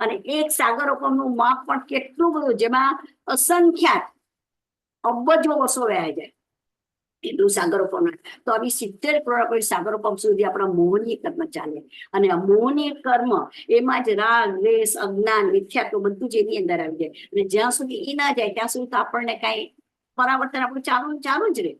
અને એક સાગરોપમનું માપ પણ કેટલું બધું, જેમાં અસંખ્યાત અબજો વર્ષો વયા જાય એટલું સાગરોપમ. તો આવી 70 કરોડ સાગરોપમ સુધી આપણા મોહનીય કર્મ ચાલે. અને આ મોહનીય કર્મ એમાં જ રાગ દ્વેષ અજ્ઞાન મિથ્યા તો બધું જ એની અંદર આવી જાય. અને જ્યાં સુધી એ ના જાય ત્યાં સુધી તો આપણને કઈ પરાવર્તન આપણું ચાલુ જ રહે.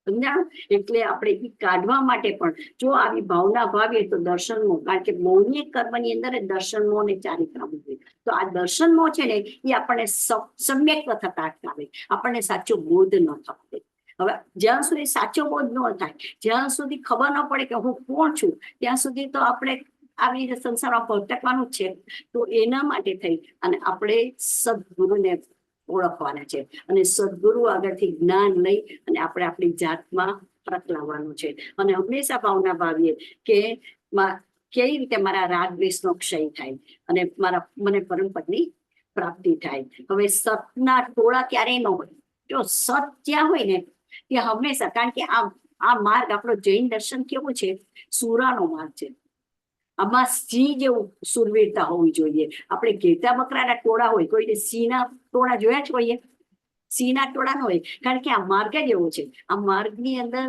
સમજાણું? એટલે આપણે એ કાઢવા માટે પણ જો આવી ભાવના ભાવીએ તો દર્શનમો, કારણ કે મૌનીય કર્મની અંદર દર્શનમો અને ચારિત્રમો છે. તો આ દર્શનમો છે ને એ આપણને સમ્યક થતા અટકાવે, આપણને સાચો બોધ ન થતો. હવે જ્યાં સુધી સાચો બોધ ન થાય, જ્યાં સુધી ખબર ન પડે કે હું કોણ છું, ત્યાં સુધી તો આપણે આવી રીતે સંસારમાં ભટકવાનું જ છે. તો એના માટે થઈ અને આપણે સદગુરુને ઓળખવાના છે. અને સદગુરુ આગળથી જ્ઞાન લઈ અને આપણે આપણી જાતમાં ફરક લાવવાનું છે. અને હંમેશા ભાવના ભાવીએ કે કેવી રીતે મારા રાગ દ્વેષનો ક્ષય થાય અને મને પરમ પદની પ્રાપ્તિ થાય. હવે સતના ટોળા ક્યારેય ન હોય. જો સત જ્યાં હોય ને ત્યાં હંમેશા, કારણ કે આ માર્ગ આપણો જૈન દર્શન કેવું છે? સુરાનો માર્ગ છે. આમાં સિંહ જેવું સુરવીરતા હોવી જોઈએ. આપણે ઘેટા બકરાના ટોળા હોય, કોઈને સિંહના ટોળા જોયા જ હોઈએ? સિંહના ટોળા ન હોય, કારણ કે આ માર્ગ જ એવો છે. આ માર્ગની અંદર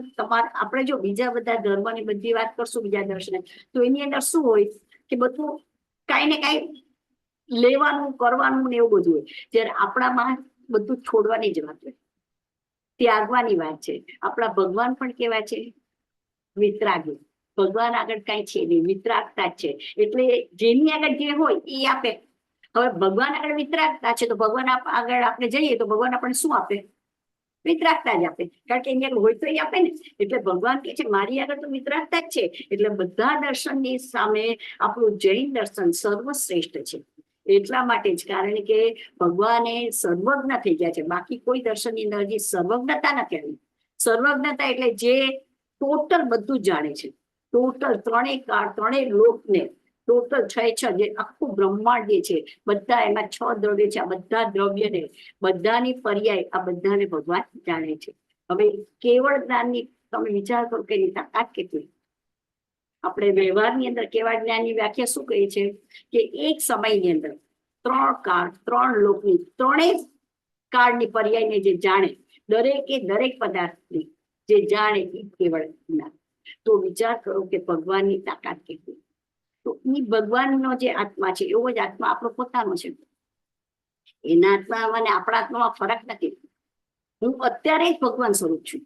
આપણે જો બીજા બધા ધર્મની બધી વાત કરશું, બીજા દર્શન, તો એની અંદર શું હોય કે બધું કાંઈ ને કાંઈ લેવાનું કરવાનું ને એવું બધું હોય. જ્યારે આપણામાં બધું છોડવાની જ વાત હોય, ત્યાગવાની વાત છે. આપણા ભગવાન પણ કેવા છે? વિતરાગી. ભગવાન આગળ કઈ છે નહીં, વિતરાગતા જ છે. એટલે જેની આગળ જે હોય એ આપે. હવે ભગવાન આગળ વિતરાગતા છે તો ભગવાન આગળ આપણે જઈએ તો ભગવાન આપણને શું આપે? વિતરાગતા જ આપે, કારણ કે એની આગળ હોય તો એ આપે ને. એટલે ભગવાન કે છે મારી આગળ તો વિતરાગતા જ છે. એટલે બધા દર્શનની સામે આપણું જૈન દર્શન સર્વશ્રેષ્ઠ છે. એટલા માટે જ, કારણ કે ભગવાને સર્વજ્ઞ થઈ ગયા છે. બાકી કોઈ દર્શનની અંદર હજી સર્વજ્ઞતા નથી આવી. સર્વજ્ઞતા એટલે જે ટોટલ બધું જાણે છે, ટોટલ ત્રણેય કાળ, ત્રણેય લોકને ટોટલ 6 જે આખું બ્રહ્માંડ જે છે, બધા એમાં 6 દ્રવ્ય છે. આ બધા દ્રવ્યને, બધાની પર્યાય, આ બધાને ભગવાન જાણે છે. હવે કેવળ જ્ઞાનની તમે વિચાર કરો કે એની તાકાત કેટલી. આપણે વ્યવહારની અંદર કેવળ જ્ઞાનની વ્યાખ્યા શું કહે છે કે એક સમયની અંદર 3 કાળ, 3 લોકની, ત્રણેય કાળની પર્યાયને જે જાણે, દરેક પદાર્થની જે જાણે એ કેવળ જ્ઞાન. તો વિચાર કરો કે ભગવાનની તાકાત કેટલી. તો એ ભગવાનનો જે આત્મા છે એવો જ આત્મા આપણો પોતાનો છે. એના આત્મા અને આપણા આત્મામાં ફરક નથી. હું અત્યારે જ ભગવાન સ્વરૂપ છું.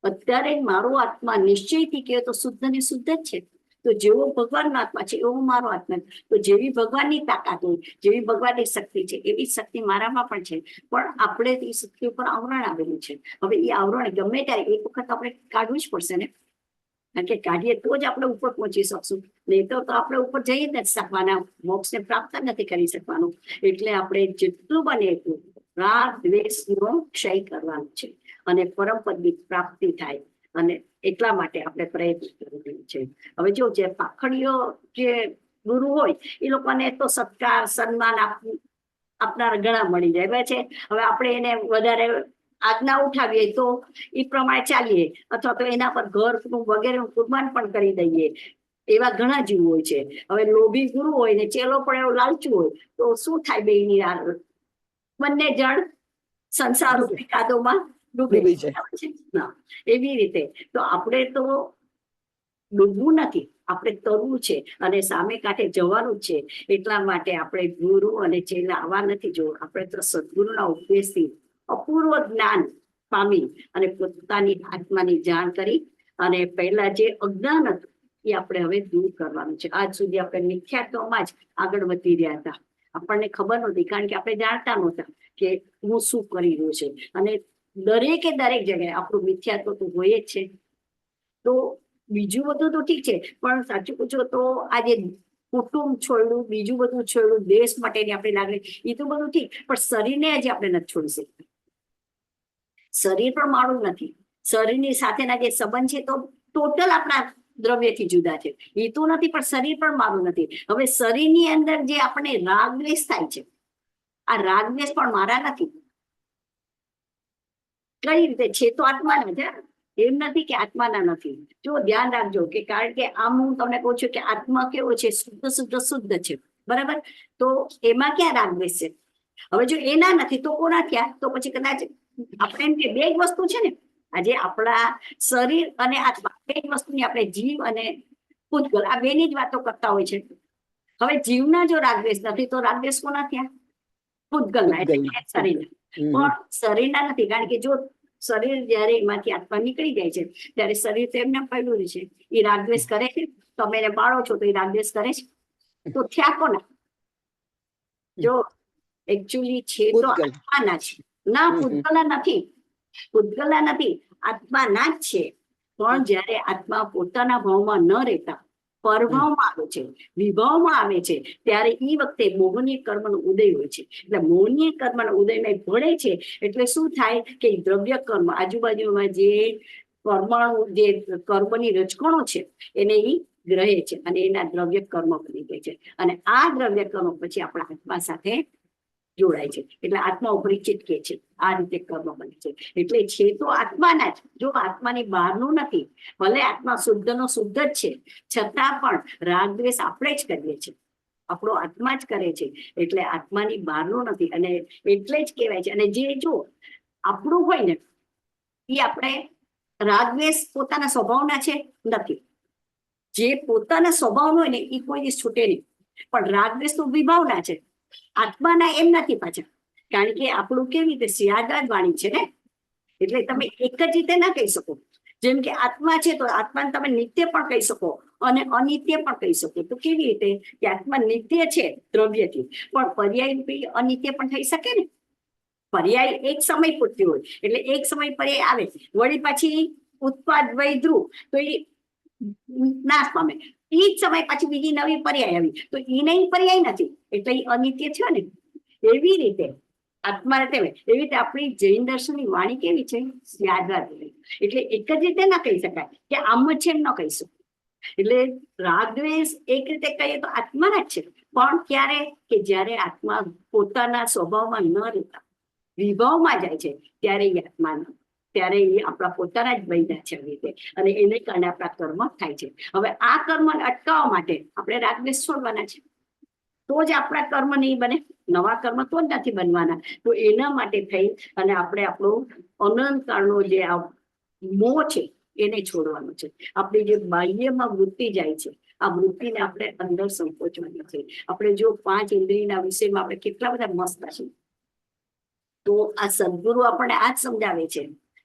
અત્યારે મારો આત્મા નિશ્ચયથી કહે તો શુદ્ધ ને શુદ્ધ જ છે. તો જેવો ભગવાનનો આત્મા છે એવો મારો આત્મા. તો જેવી ભગવાનની તાકાત હોય, જેવી ભગવાનની શક્તિ છે, એવી શક્તિ મારામાં પણ છે. પણ આપણે એ શક્તિ ઉપર આવરણ આવેલું છે. હવે એ આવરણ ગમે ત્યારે એક વખત આપણે કાઢવું જ પડશે ને, કારણ કે કાઢીએ તો જ આપણે ઉપર પહોંચી શકશું. નહીં તો આપણે ઉપર જઈ જ નથી શકવાના, મોક્ષને પ્રાપ્ત નથી કરી શકવાનું. એટલે આપણે જેટલું બને એટલું રાગ દ્વેષનો ક્ષય કરવાનો છે અને પરમ પદની પ્રાપ્તિ થાય. અને એટલા માટે આપણે પ્રયત્ન કરવાનો છે. હવે જો જે પાખડીઓ જે ગુરુ હોય એ લોકોને તો સત્કાર સન્માન આપનાર ઘણા મળી જાય છે. હવે આપણે એને વધારે આજ્ઞા ઉઠાવીએ તો એ પ્રમાણે ચાલીએ, અથવા તો એના પર ઘરનું વગેરે કુરબાન પણ કરી દઈએ. એવા ઘણા જીવ હોય છે. હવે લોભી ગુરુ હોય ને ચેલો પણ એવો લાલચું હોય તો શું થાય? બેયની બંને જણ સંસાર રૂપી કાદવમાં ડૂબી જાય. એવી રીતે તો આપણે તો ડૂબવું નથી, આપણે તરવું છે અને સામે કાંઠે જવાનું જ છે. એટલા માટે આપણે ગુરુ અને ચેલા આવા નથી જોવું. આપણે તો સદગુરુના ઉપદેશથી અપૂર્વ જ્ઞાન પામી અને પોતાની આત્માની જાણ કરી અને પહેલા જે અજ્ઞાન હતું એ આપણે હવે દૂર કરવાનું છે. આજ સુધી આપણે મિથ્યાત્વમાં જ આગળ વધી રહ્યા હતા. આપણને ખબર નહોતી, કારણ કે આપણે જાણતા નહોતા કે હું શું કરી રહ્યો છે. અને દરેક જગ્યાએ આપણું મિથ્યાત્વ તો હોય જ છે. તો બીજું બધું તો ઠીક છે, પણ સાચું પૂછો તો આજે કુટુંબ છોડ્યું, બીજું બધું છોડ્યું, દેશ માટેની આપણી લાગણી, એ તો બધું ઠીક, પણ શરીરને હજી આપણે નથી છોડી શકતા. શરીર પણ મારું નથી. શરીરની સાથેના જે સંબંધ છે તો ટોટલ આપણા દ્રવ્યથી જુદા છે. એ તો નથી, પણ શરીર પણ મારું નથી. હવે શરીરની અંદર જે આપણે રાગદ્વેષ થાય છે, આ રાગદ્વેષ પણ મારા નથી. કઈ રીતે છે? તો આત્માના છે. એમ નથી કે આત્માના નથી. જો ધ્યાન રાખજો કે, કારણ કે આમ હું તમને કહું છું કે આત્મા કેવો છે? શુદ્ધ છે, બરાબર? તો એમાં ક્યાં રાગદ્વેષ છે? હવે જો એના નથી તો કોના ક્યાં? તો પછી કદાચ આપણે એમ કે બે જ વસ્તુ છે ને, આજે આપણા શરીર અને આત્મા, બે જ વસ્તુની આપણે જીવ અને પૂતગલ, આ બેની જ વાતો કરતા હોય છે. હવે જીવના જો રાગદ્વેષ નથી તો રાગદ્વેષ કોના થયા? પૂતગલના, એટલે શરીરના. પણ શરીરના નથી, કારણ કે જો શરીર જયારે એમાંથી આત્મા નીકળી જાય છે ત્યારે શરીર તો એમને પડ્યું છે. એ રાગદ્વેષ કરે છે. તમે એને બાળો છો તો એ રાગદ્વેષ કરે છે. તો થયા કોના? જો એકચ્યુઅલી છે તો આત્માના છે. ના, પૂતગલના નથી. પૂતગલના નથી, આત્માના જ છે. પણ જયારે આત્મા પોતાના ભાવમાં ન રહેતા પરભાવમાં આવે છે, વિભાવમાં આવે છે, ત્યારે એ વખતે મોહનીય કર્મનો ઉદય હોય છે. એટલે મોહનીય કર્મનો ઉદયમાં ભળે છે. એટલે શું થાય કે દ્રવ્ય કર્મ, આજુબાજુમાં જે પરમાણુ, જે કર્મની રજકણો છે એને એ ગ્રહે છે અને એના દ્રવ્ય કર્મ બની જાય છે. અને આ દ્રવ્ય કર્મ પછી આપણા આત્મા સાથે જોડાય છે. એટલે આત્મા ઉપરી ચીટકે છે. આ રીતે કર્મ બને છે. એટલે છે તો આત્માના જ. જો આત્માની બહારનું નથી. ભલે આત્મા શુદ્ધનો શુદ્ધ જ છે, છતાં પણ રાગદ્વેષ આપણે જ કરીએ છીએ. આપણો આત્મા જ કરે છે. એટલે આત્માની બહારનું નથી. અને એટલે જ કહેવાય છે. અને જે જો આપણું હોય ને, એ આપણે રાગદ્વેષ પોતાના સ્વભાવના છે નથી. જે પોતાના સ્વભાવનો હોય ને એ કોઈ દિવસ છૂટે નહીં. પણ રાગદ્વેષ તો વિભાવના છે. આત્માના એમ નથી પાછા. કારણ કે આપણું કેવી રીતે સિયાદાદ વાણી છે ને, એટલે તમે એક જ રીતે ના કહી શકો. જેમ કે આત્મા છે તો આત્માને તમે નિત્ય પણ કહી શકો અને અનિત્ય પણ કહી શકો. તો કેવી રીતે કે આત્મા નિત્ય છે દ્રવ્યથી, પણ પર્યાય અનિત્ય પણ થઈ શકે ને. પર્યાય એક સમય પૂરતી હોય, એટલે એક સમય પર્યાય આવે, વળી પાછી ઉત્પાદ વૈધ્રુ તો એ નાશ પામે. એ જ સમય પાછી બીજી નવી પર્યાય આવી તો એ નહીં પર્યાય નથી, એટલે એ અનિત્ય છે ને. એવી રીતે આત્મા એવી રીતે આપણી જૈન દર્શનની વાણી કેવી છે? યાદવાદ. એટલે એક જ રીતે ના કહી શકાય કે આમ જ છે એમ ન કહીશું. એટલે રાગદ્વેષ એક રીતે કહીએ તો આત્માના જ છે. પણ ક્યારે? કે જ્યારે આત્મા પોતાના સ્વભાવમાં ન રહેતા વિભાવમાં જાય છે ત્યારે એ આત્માના, ત્યારે એ આપણા પોતાના જ બન્યા છે રીતે. અને એને કારણે આપણા કર્મ થાય છે. હવે આ કર્મને અટકાવવા માટે આપણે રાગદ્વેષ છોડવાના છે. તો જ આપણા કર્મ નહીં બને. નવા કર્મ તો જ નથી બનવાના. તો એના માટે થઈ અને આપણે આપણો અનંતકાળનો જે આ મોહ છે એને છોડવાનો છે. આપણી જે બાહ્યમાં વૃત્તિ જાય છે, આ વૃત્તિને આપણે અંદર સંકોચવાની છે. આપણે જો 5 ઇન્દ્રિયના વિષયમાં આપણે કેટલા બધા મસ્ત છે. તો આ સદગુરુ આપણને આ જ સમજાવે છે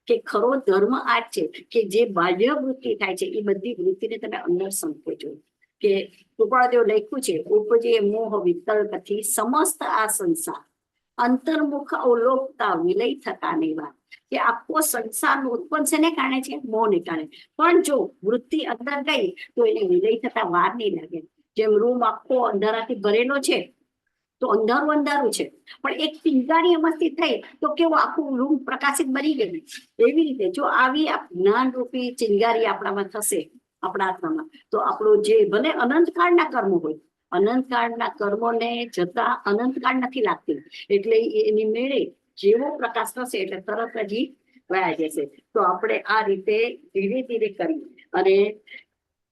કે ખરો ધર્મ આ જ છે કે જે બાહ્ય વૃત્તિ થાય છે એ બધી વૃત્તિને તમે અંદર સંકોચો. કે કૃપાળદેવ લખ્યું છે, ઉપજે મોહ વિકલ્પથી સમસ્ત આ સંસાર અંતર્મુખ અવલોકતા વિલય થતા નહીં. કે આખો સંસારનું ઉત્પન્ન છે ને કારણે છે મોહને કારણે. પણ જો વૃત્તિ અંદર ગઈ તો એને વિલય થતા વાર નહીં લાગે. જેમ રૂમ આખો અંધારાથી ભરેલો છે તો અંધારું છે, પણ એક ચિંગારી અમસ્તી થઈ તો કેવું આખું રૂમ પ્રકાશિત બની ગયું. એવી રીતે જો આવી જ્ઞાન રૂપી ચિંગારી આપણામાં થશે, આપણા આત્મામાં, તો આપણું જે ભલે અનંતકાળના કર્મો હોય, અનંતકાળના કર્મોને જતા અનંતકાળ નથી લાગતી. એટલે એની મેળે જેવો પ્રકાશ થશે એટલે તરત જ વયા જશે. તો આપણે આ રીતે ધીરે ધીરે કરી અને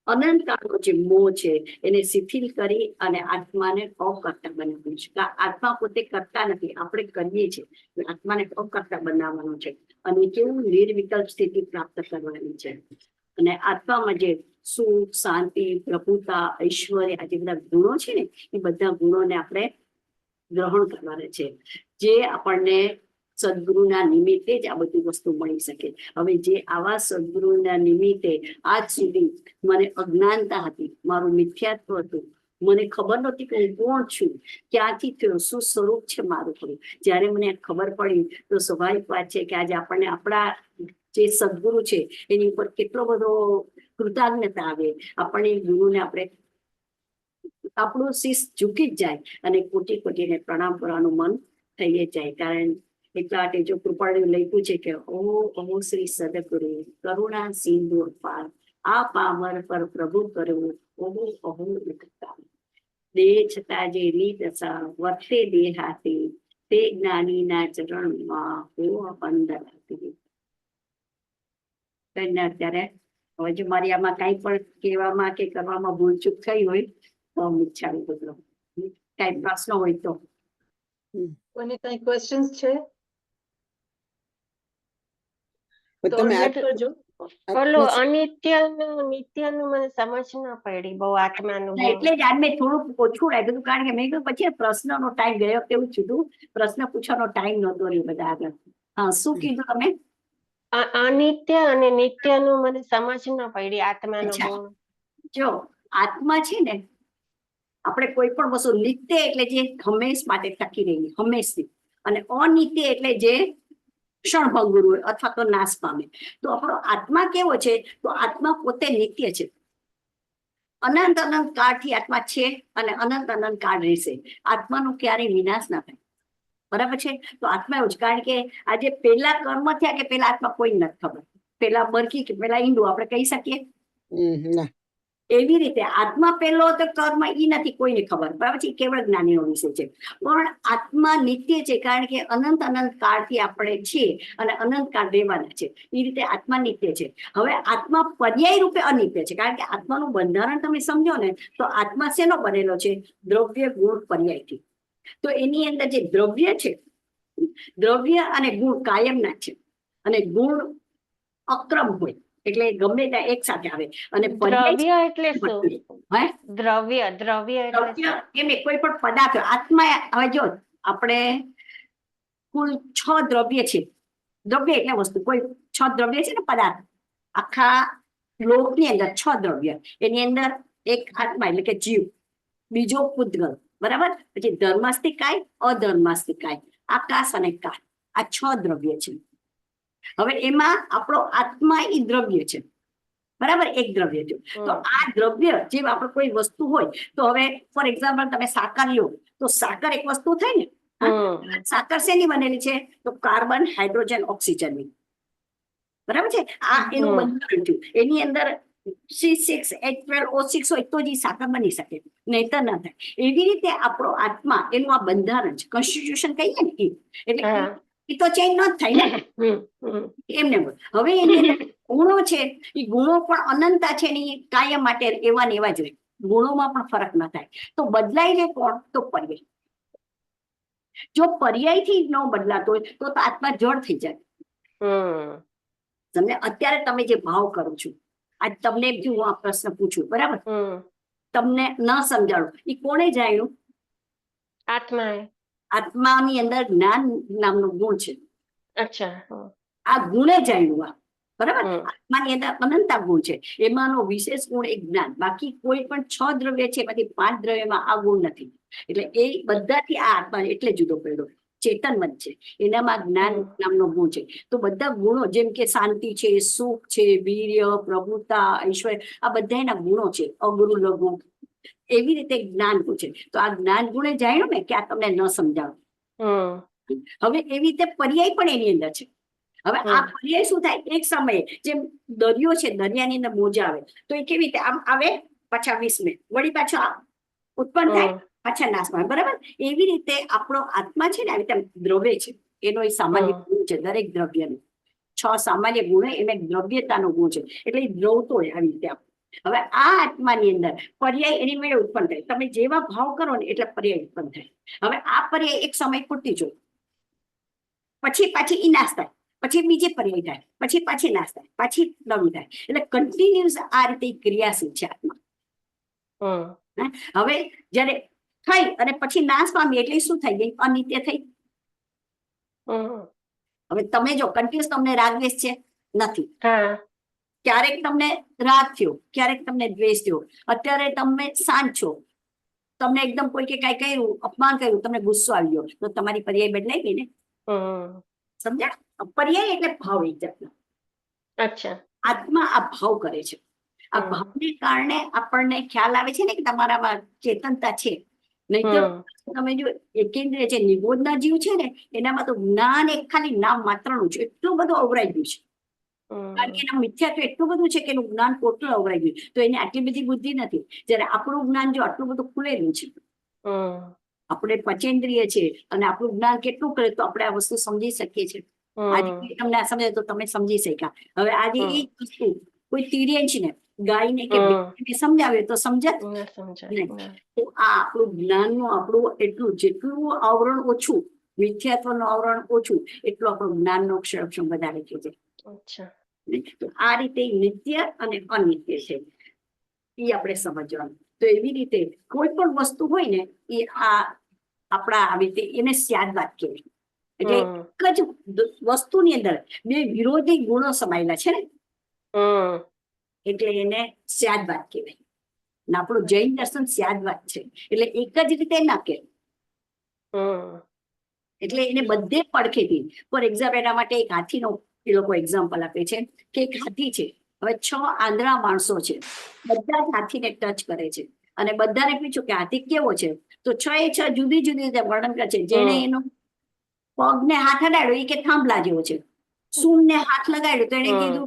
અનંતકાળનો જે મોહ છે એને શિથિલ કરી અને આત્માને અકર્તા બનાવવાનું છે. આત્મા પોતે કરતા નથી, આપણે કરીએ છીએ. આત્માને અકર્તા બનાવવાનો છે અને કેવું નિર્વિકલ્પ સ્થિતિ પ્રાપ્ત કરવાની છે. અને આત્મામાં જે સુખ, શાંતિ, પ્રભુતા, ઐશ્વર્ય, આ જે બધા ગુણો છે ને એ બધા ગુણોને આપણે ગ્રહણ કરવાના છે. જે આપણને સદગુરુના નિમિત્તે જ આ બધી વસ્તુ મળી શકે. હવે જે આવા સદગુરુના નિમિત્તે આજ સુધી મને અજ્ઞાનતા હતી, મારું મિથ્યાત્વ હતું, મને ખબર નહોતી કે હું કોણ છું, ક્યાંથી થયો, શું સ્વરૂપ છે મારું થયું. જ્યારે મને ખબર પડી તો સ્વાભાવિક વાત છે કે આજે આપણને આપણા જે સદગુરુ છે એની ઉપર કેટલો બધો કૃતજ્ઞતા આવે. આપણને ગુરુને આપણે આપણું શીશ ઝૂકી જ જાય અને કોટી કોટીને પ્રણામ કરવાનું મન થઈ જ જાય. કારણ એટલા માટે જો કૃપાળુ લખ્યું છે કે ઓ શ્રી સદગુરુ કરુણા સિંધુ પાર, આ પામર પર પ્રભુ કરવું ઓહો વિકતા. દેહ છતાં જે દશા વર્તે દેહાતી, તે જ્ઞાનીના ચરણમાં હો અંદર હતી. અત્યારે હવે જો મારી આમાં કઈ પણ કહેવામાં કે કરવામાં ભૂલચૂક થઈ હોય તો ઈચ્છાવી બદલો. કઈ પ્રશ્ન હોય તો કોઈને કઈ ક્વેશ્ચન્સ છે તો તમે unmute કરજો. ઓલો અનિત્યનું નિત્યનું મને સમજ ના પડી બહુ આત્માનું ના, એટલે જ આજ મેં થોડું ઓછું રાખ્યું હતું કારણ કે મેં કીધું પછી પ્રશ્નનો ટાઈમ ગયો તેવું કીધું, પ્રશ્ન પૂછવાનો ટાઈમ નહોતો રહ્યો બધા આગળ. હા, શું કીધું તમે? અનિત્ય અને નિત્યનું મને સમજ ના પડી આત્માનો અચ્છા. ગુણ. જો આત્મા છે ને, આપણે કોઈ પણ વસ્તુ નિત્ય એટલે જે હંમેશ માટે ટકી રહી, હંમેશની, અને અનિત્ય એટલે જે ક્ષણભંગુર હોય અથવા તો નાશ પામે. તો આપણો આત્મા કેવો છે? તો આત્મા પોતે નિત્ય છે. અનંત અનંત કાળથી આત્મા છે અને અનંત અનંત કાળ રહેશે. આત્માનો ક્યારેય વિનાશ ના થાય. બરાબર છે? તો આત્મા એવું છે. કારણ કે આજે પેલા કર્મ થયા કે પેલા આત્મા કોઈ નથી ખબર, પેલા મરઘી કે પેલા ઈંડું આપણે કહી શકીએ. ના. એવી રીતે આત્મા પહેલો તો કર્મ ઈ નથી કોઈને ખબર. બરાબર છે? કેવળ જ્ઞાનીનો વિષય છે. પણ આત્મા નિત્ય છે કારણ કે અનંત અનંત કાળથી આપણે છીએ અને અનંત કાળ રહેવાના છે. એ રીતે આત્મા નિત્ય છે. હવે આત્મા પર્યાય રૂપે અનિત્ય છે કારણ કે આત્માનું બંધારણ તમે સમજો ને તો આત્મા શેનો બનેલો છે? દ્રવ્ય ગુણ પર્યાયથી. તો એની અંદર જે દ્રવ્ય છે, દ્રવ્ય અને ગુણ કાયમના છે અને ગુણ અક્રમ હોય એટલે ગમે ત્યાં એક સાથે આવે. અને દ્રવ્ય એટલે શું? હે? દ્રવ્ય દ્રવ્ય એટલે દ્રવ્ય શું? એમ કોઈ પણ પદાર્થ આત્મા. હવે જો આપણે કુલ 6 દ્રવ્ય છે. દ્રવ્ય એટલે વસ્તુ, કોઈ 6 દ્રવ્ય છે ને પદાર્થ આખા લોકની અંદર 6 દ્રવ્ય. એની અંદર એક આત્મા એટલે કે જીવ, બીજો પૂતગલ, બરાબર, પછી ધર્માસ્તિકાય, અધર્માસ્તિકાય, આકાશ અને કાળ. આ 6 દ્રવ્ય છે. હવે એમાં આપણો આત્મા એ દ્રવ્ય છે, બરાબર, એક દ્રવ્ય છે. તો આ દ્રવ્ય જેમ આપણે કોઈ વસ્તુ હોય તો હવે ફોર એક્ઝામ્પલ તમે સાકર લો તો સાકર એક વસ્તુ થઈ ને. સાકર શેની બનેલી છે? તો કાર્બન, હાઇડ્રોજન, ઓક્સિજનની. બરાબર છે? આ એનું બંધારણ થયું. એની અંદર C6H12O6 હોય તો જ સાકર બની શકે, નહીતર ના થાય. એવી રીતે આપણો આત્મા એનું આ બંધારણ છે, કોન્સ્ટિટ્યુશન કહીએ ને એ. એટલે એ તો ચેન્જ ન થાય ને એમને. હવે એની અંદર ગુણો છે, એ ગુણો પણ અનંતા છે ને કાયમ માટે એવા ને એવા જ રહે. ગુણોમાં પણ ફરક ન થાય. તો બદલાય છે કોણ? તો પર્યાય. જો પર્યાયથી ન બદલાતો હોય તો આત્મા જળ થઈ જાય. તમને અત્યારે તમે જે ભાવ કરો છો, આજ તમને હું આ પ્રશ્ન પૂછું, બરાબર, તમને ન સમજાણું, એ કોણે જાણ્યું? આત્માએ. આત્માની અંદર જ્ઞાન નામનો ગુણ છે. અચ્છા. આ ગુણે જાણ્યું આ, બરાબર. આત્માની અંદર અનંતા ગુણ છે, એમાંનો વિશેષ ગુણ એક જ્ઞાન. બાકી કોઈ પણ 6 દ્રવ્ય છે એમાંથી 5 દ્રવ્યમાં આ ગુણ નથી. એટલે એ બધાથી આ આત્મા એટલે જુદો પડ્યો, ચેતનવંત છે, એનામાં જ્ઞાન નામનો ગુણ છે. તો બધા ગુણો જેમ કે શાંતિ છે, સુખ છે, વીર્ય, પ્રભુતા, ઐશ્વર્ય, આ બધા એના ગુણો છે. અગુરુ, લઘુ, એવી રીતે જ્ઞાન ગુણ છે. તો આ જ્ઞાન ગુણે જાણ્યું ને કે આ તમને ન સમજાવ. હવે એવી રીતે પર્યાય પણ એની અંદર છે. હવે આ પર્યાય શું થાય? એક સમયે જેમ દરિયો છે, દરિયાની અંદર મોજા આવે તો એ કેવી રીતે આમ આવે, પાછા વિસ્મે, વળી પાછો ઉત્પન્ન થાય, પાછા નાશ પામે, બરાબર. એવી રીતે આપણો આત્મા છે ને આવી રીતે દ્રવ્ય છે, એનો એ સામાન્ય ગુણ છે. દરેક દ્રવ્યનો 6 સામાન્ય ગુણ, એમાં દ્રવ્યતાનો ગુણ છે. એટલે એ દ્રવતો હોય આવી રીતે. હવે આ આત્માની અંદર પર્યાય એની મેળે ઉત્પન્ન થાય. તમે જેવા ભાવ કરો ને એટલે પર્યાય ઉત્પન્ન થાય. હવે આ પર્યાય એક સમય પૂરતી જોઈ, પછી પાછી ઈ નાશ થાય, પછી બીજે પર્યાય થાય, પછી પાછી નાશ થાય, પાછી નવી થાય. એટલે કન્ટિન્યુઅસ આ રીતે ક્રિયાશીલ છે આત્મા. હવે જયારે થઈ અને પછી નાશ પામી એટલે શું થઈ ગઈ? અનિત્ય થઈ. હવે તમે જો કન્ટિન્યુઅસ તમને રાગ દ્વેષ છે નથી, હા ક્યારેક તમને રાગ થયો, ક્યારેક તમને દ્વેષ થયો, અત્યારે તમે શાંત છો, તમને એકદમ કોઈ કે કઈ કર્યું, અપમાન કર્યું, તમને ગુસ્સો આવી ગયો, તો તમારી પર્યાય બદલાઈ ગઈ ને. સમજ્યા? પર્યાય એટલે ભાવ એક જાતનો. અચ્છા આત્મા આ ભાવ કરે છે. આ ભાવને કારણે આપણને ખ્યાલ આવે છે ને કે તમારામાં ચેતનતા છે. નહીં તો તમે જો એકેન્દ્રિય છે, નિબોધના જીવ છે ને, એનામાં તો જ્ઞાન એક ખાલી નામ માત્રનું છે, એટલું બધું અવરાઈ ગયું છે. કારણ કે એના મિથ્યાત્વ એટલું બધું છે કે એનું જ્ઞાન ટોટલ અવરાઈ ગયું, તો એને આટલી બધી બુદ્ધિ નથી. જ્યારે આપણું જ્ઞાન જો આટલું બધું ખુલેલું છે, આપણે પંચેન્દ્રિય છે અને આપણું જ્ઞાન કેટલું કરે તો આપણે આ વસ્તુ સમજી શકીએ છીએ. આજે તમને આ સમજે તો તમે સમજી શક્યા. હવે આજે એ વસ્તુ કોઈ તિર્યંશ ને ગાયને કે ભેંસને સમજાવે તો સમજત નહીં. તો આ આપણું જ્ઞાનનું આપણું એટલું જેટલું આવરણ ઓછું, મિથ્યાત્વનું આવરણ ઓછું, એટલું આપણું જ્ઞાનનો અક્ષરક્ષમ વધારે છે. તો આ રીતે નિત્ય અને અનિત્ય છે એ આપણે સમજવાનું. તો એવી રીતે કોઈ પણ વસ્તુ હોય ને એ આ આપણા આવી રીતે એને સ્યાદવાદ કહેવાય. એટલે એક જ વસ્તુની અંદર બે વિરોધી ગુણો સમાયેલા છે ને, એટલે એને સ્યાદવાદ કહેવાય. ને આપણું જૈન દર્શન સ્યાદવાદ છે, એટલે એક જ રીતે ના કહેવાય. એટલે એને બધે પડખેથી, ફોર એક્ઝામ્પલ એના માટે એક હાથીનો એ લોકો એક્ઝામ્પલ આપે છે કે એક હાથી છે. હવે 6 આંધળા માણસો છે, બધા જ હાથીને ટચ કરે છે અને બધાને પૂછ્યું કે હાથી કેવો છે, તો 6 જુદી જુદી રીતે વર્ણન કરે છે. જેને એનો પગને હાથ અડાડ્યો એ કે થાંભલા જેવો છે, સૂંઢને હાથ લગાડ્યો તો એને કીધું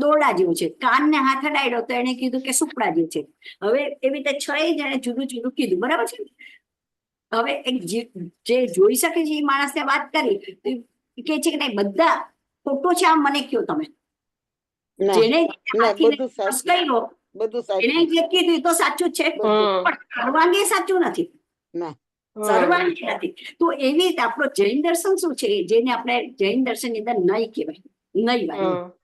દોરડા જેવું છે, કાનને હાથ અડાડ્યો તો એને કીધું કે સુપડા જેવું છે. હવે એવી રીતે 6 જણે જુદું જુદું કીધું, બરાબર છે. હવે એક જે જોઈ શકે છે એ માણસને વાત કરી કે છે કે નહીં બધા ખોટો છે, આમ મને કયો તમે. જેને એને જે કીધું એ તો સાચું જ છે, પણ સર્વાંગે સાચું નથી. સર્વાંગે નથી. તો એવી રીતે આપણો જૈન દર્શન શું છે, જેને આપણે જૈન દર્શન ની અંદર નહીં કહેવાય, નહીં વાત.